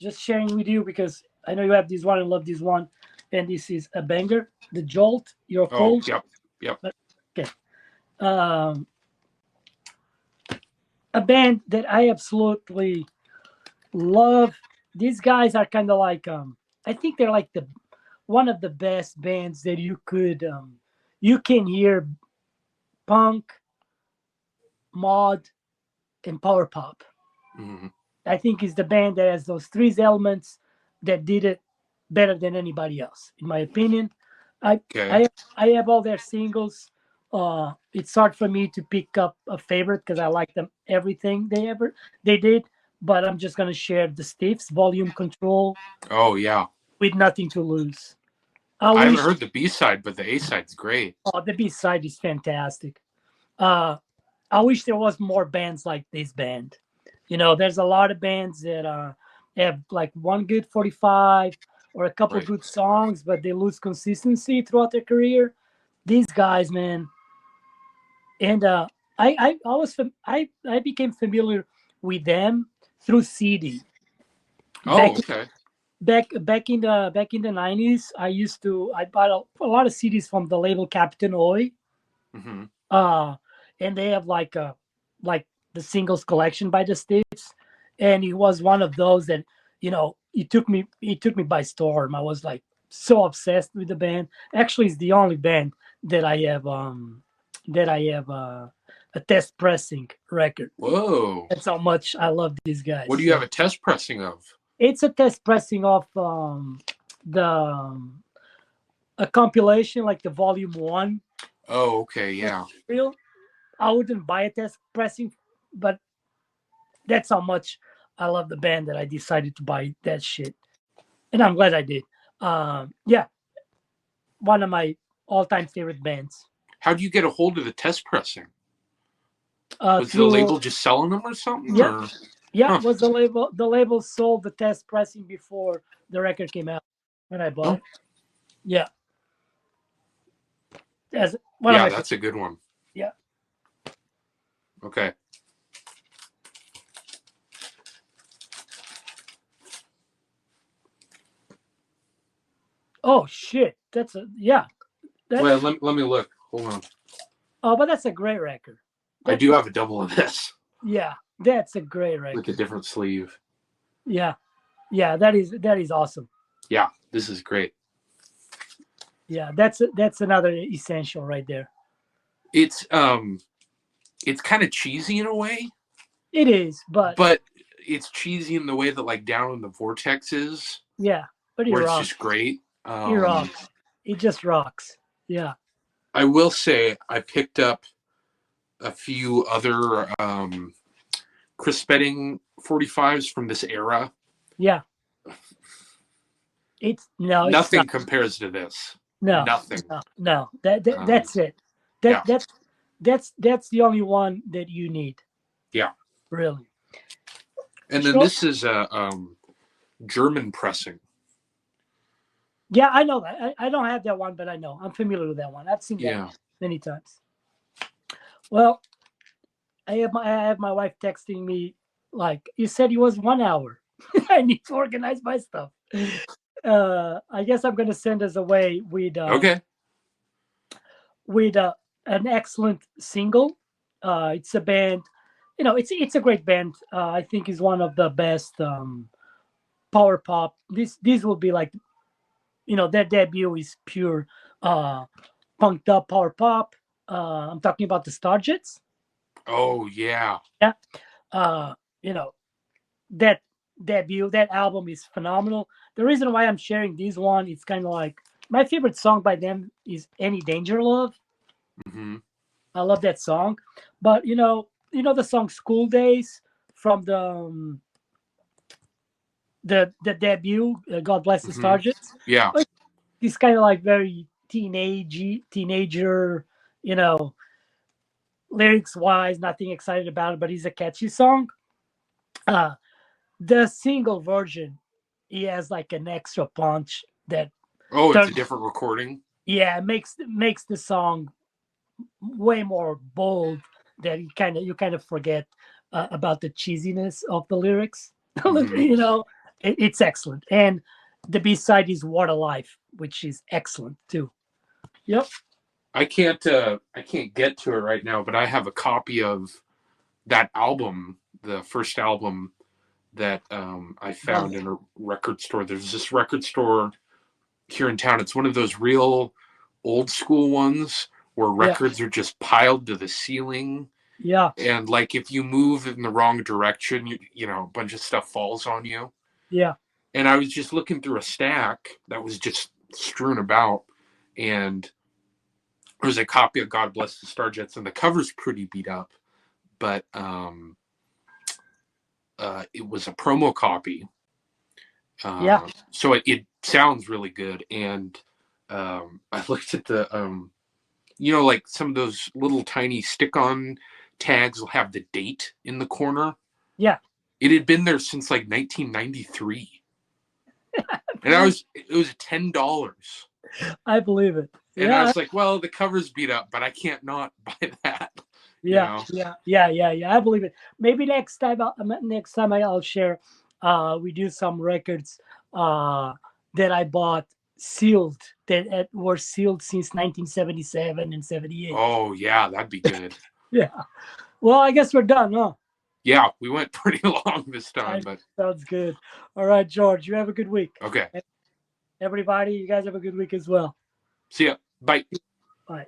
Just sharing with you because I know you have this one and love this one. And this is a banger. The Jolt, You're Cold. Oh, yep. Okay. A band that I absolutely love. These guys are kind of like, I think they're like one of the best bands that you can hear punk, mod, and power pop. Mm-hmm. I think it's the band that has those 3 elements that did it better than anybody else, in my opinion. I have all their singles. It's hard for me to pick up a favorite because I like them everything they did. But I'm just gonna share the Stiffs, Volume Control. Oh yeah. With Nothing to Lose. I haven't heard the B-side, but the A-side's great. Oh, the B-side is fantastic. I wish there was more bands like this band. You know, there's a lot of bands that have like one good 45 or a couple Right. good songs, but they lose consistency throughout their career. These guys, man, and I became familiar with them through CD. Oh, Back okay. back in the 90s, I bought a lot of CDs from the label Captain Oi. Hmm. Uh and they have like the singles collection by the States, and it was one of those that, you know, it took me by storm. I was like so obsessed with the band. Actually, it's the only band that I have a test pressing record. Whoa. That's how much I love these What guys. do you have So a test pressing of? it's a test pressing of the a compilation, like the volume one. Oh, okay. Yeah. Real, I wouldn't buy a test pressing, but that's how much I love the band that I decided to buy that shit, and I'm glad I did. Yeah, one of my all-time favorite bands. How do you get a hold of the test pressing? Was the Through label just selling them or something? Yeah, Or yeah, huh? was the label. The label sold the test pressing before the record came out when I bought Oh, it. Yeah, as one of yeah, my favorite. that's a good one. Yeah. Okay. Oh shit, that's a yeah. That Well, let me look. Hold on. Oh, but that's a great record. I That do have a double of this, Yeah, that's a great like a record. different sleeve. Yeah, yeah, that is awesome. Yeah, this is great. Yeah, that's another essential right there. It's it's kind of cheesy in a way, It is, but but it's cheesy in the way that like Down in the Vortex is, yeah, but it where it's rocks. just great. It rocks. It just rocks. Yeah, I will say I picked up a few other Chris Spedding 45s from this era. yeah. It's no, it's Nothing not. compares to this. No, Nothing. no, no. Um, That's it. yeah, That's the only one that you need, yeah. really. And then Sure. this is a German pressing. Yeah, I know that. I don't have that one, but I know. I'm familiar with that one. I've seen that Yeah. many times. Well, I have my wife texting me like, you said it was 1 hour. I need to organize my stuff. I guess I'm gonna send us away Okay. with an excellent single. It's a band, you know, it's a great band. I think is one of the best power pop. This will be like, you know, their debut is pure punked up power pop. I'm talking about the Starjets. Oh yeah. Yeah. You know, that that album is phenomenal. The reason why I'm sharing this one, it's kind of like my favorite song by them is Any Danger Love. Hmm. I love that song. But you know the song School Days from the debut, God Bless the Hmm. Starjets. Yeah. It's kind of like very teenager, you know, lyrics wise, nothing excited about it, but it's a catchy song. Uh, the single version, he has like an extra punch that Oh, it's a turns, different recording. yeah, makes the song way more bold, that you kind of forget about the cheesiness of the lyrics. Hmm. You know, it's excellent, and the B side is "What a Life," which is excellent too. Yep. I can't get to it right now, but I have a copy of that album, the first album that I Love found it. in a record store. There's this record store here in town. It's one of those real old school ones where Yeah. records are just piled to the ceiling. Yeah. And like if you move in the wrong direction, you know, a bunch of stuff falls on you. Yeah. And I was just looking through a stack that was just strewn about, and there's a copy of God Bless the Starjets, and the cover's pretty beat up, but it was a promo copy. Yeah. So it sounds really good. And I looked at the, you know, like some of those little tiny stick on tags will have the date in the corner. Yeah. It had been there since like 1993. And it was $10. I believe it. And I Yeah. was like, well, the cover's beat up, but I can't not buy that. Yeah. I believe it. Maybe next time I'll share. We do some records that I bought sealed that were sealed since 1977 and 78. Oh yeah, that'd be good. Yeah. Well, I guess we're done, huh? Yeah, we went pretty long this time, but sounds good. All right, George, you have a good week. okay. Everybody, you guys have a good week as well. See ya. Bye. Bye.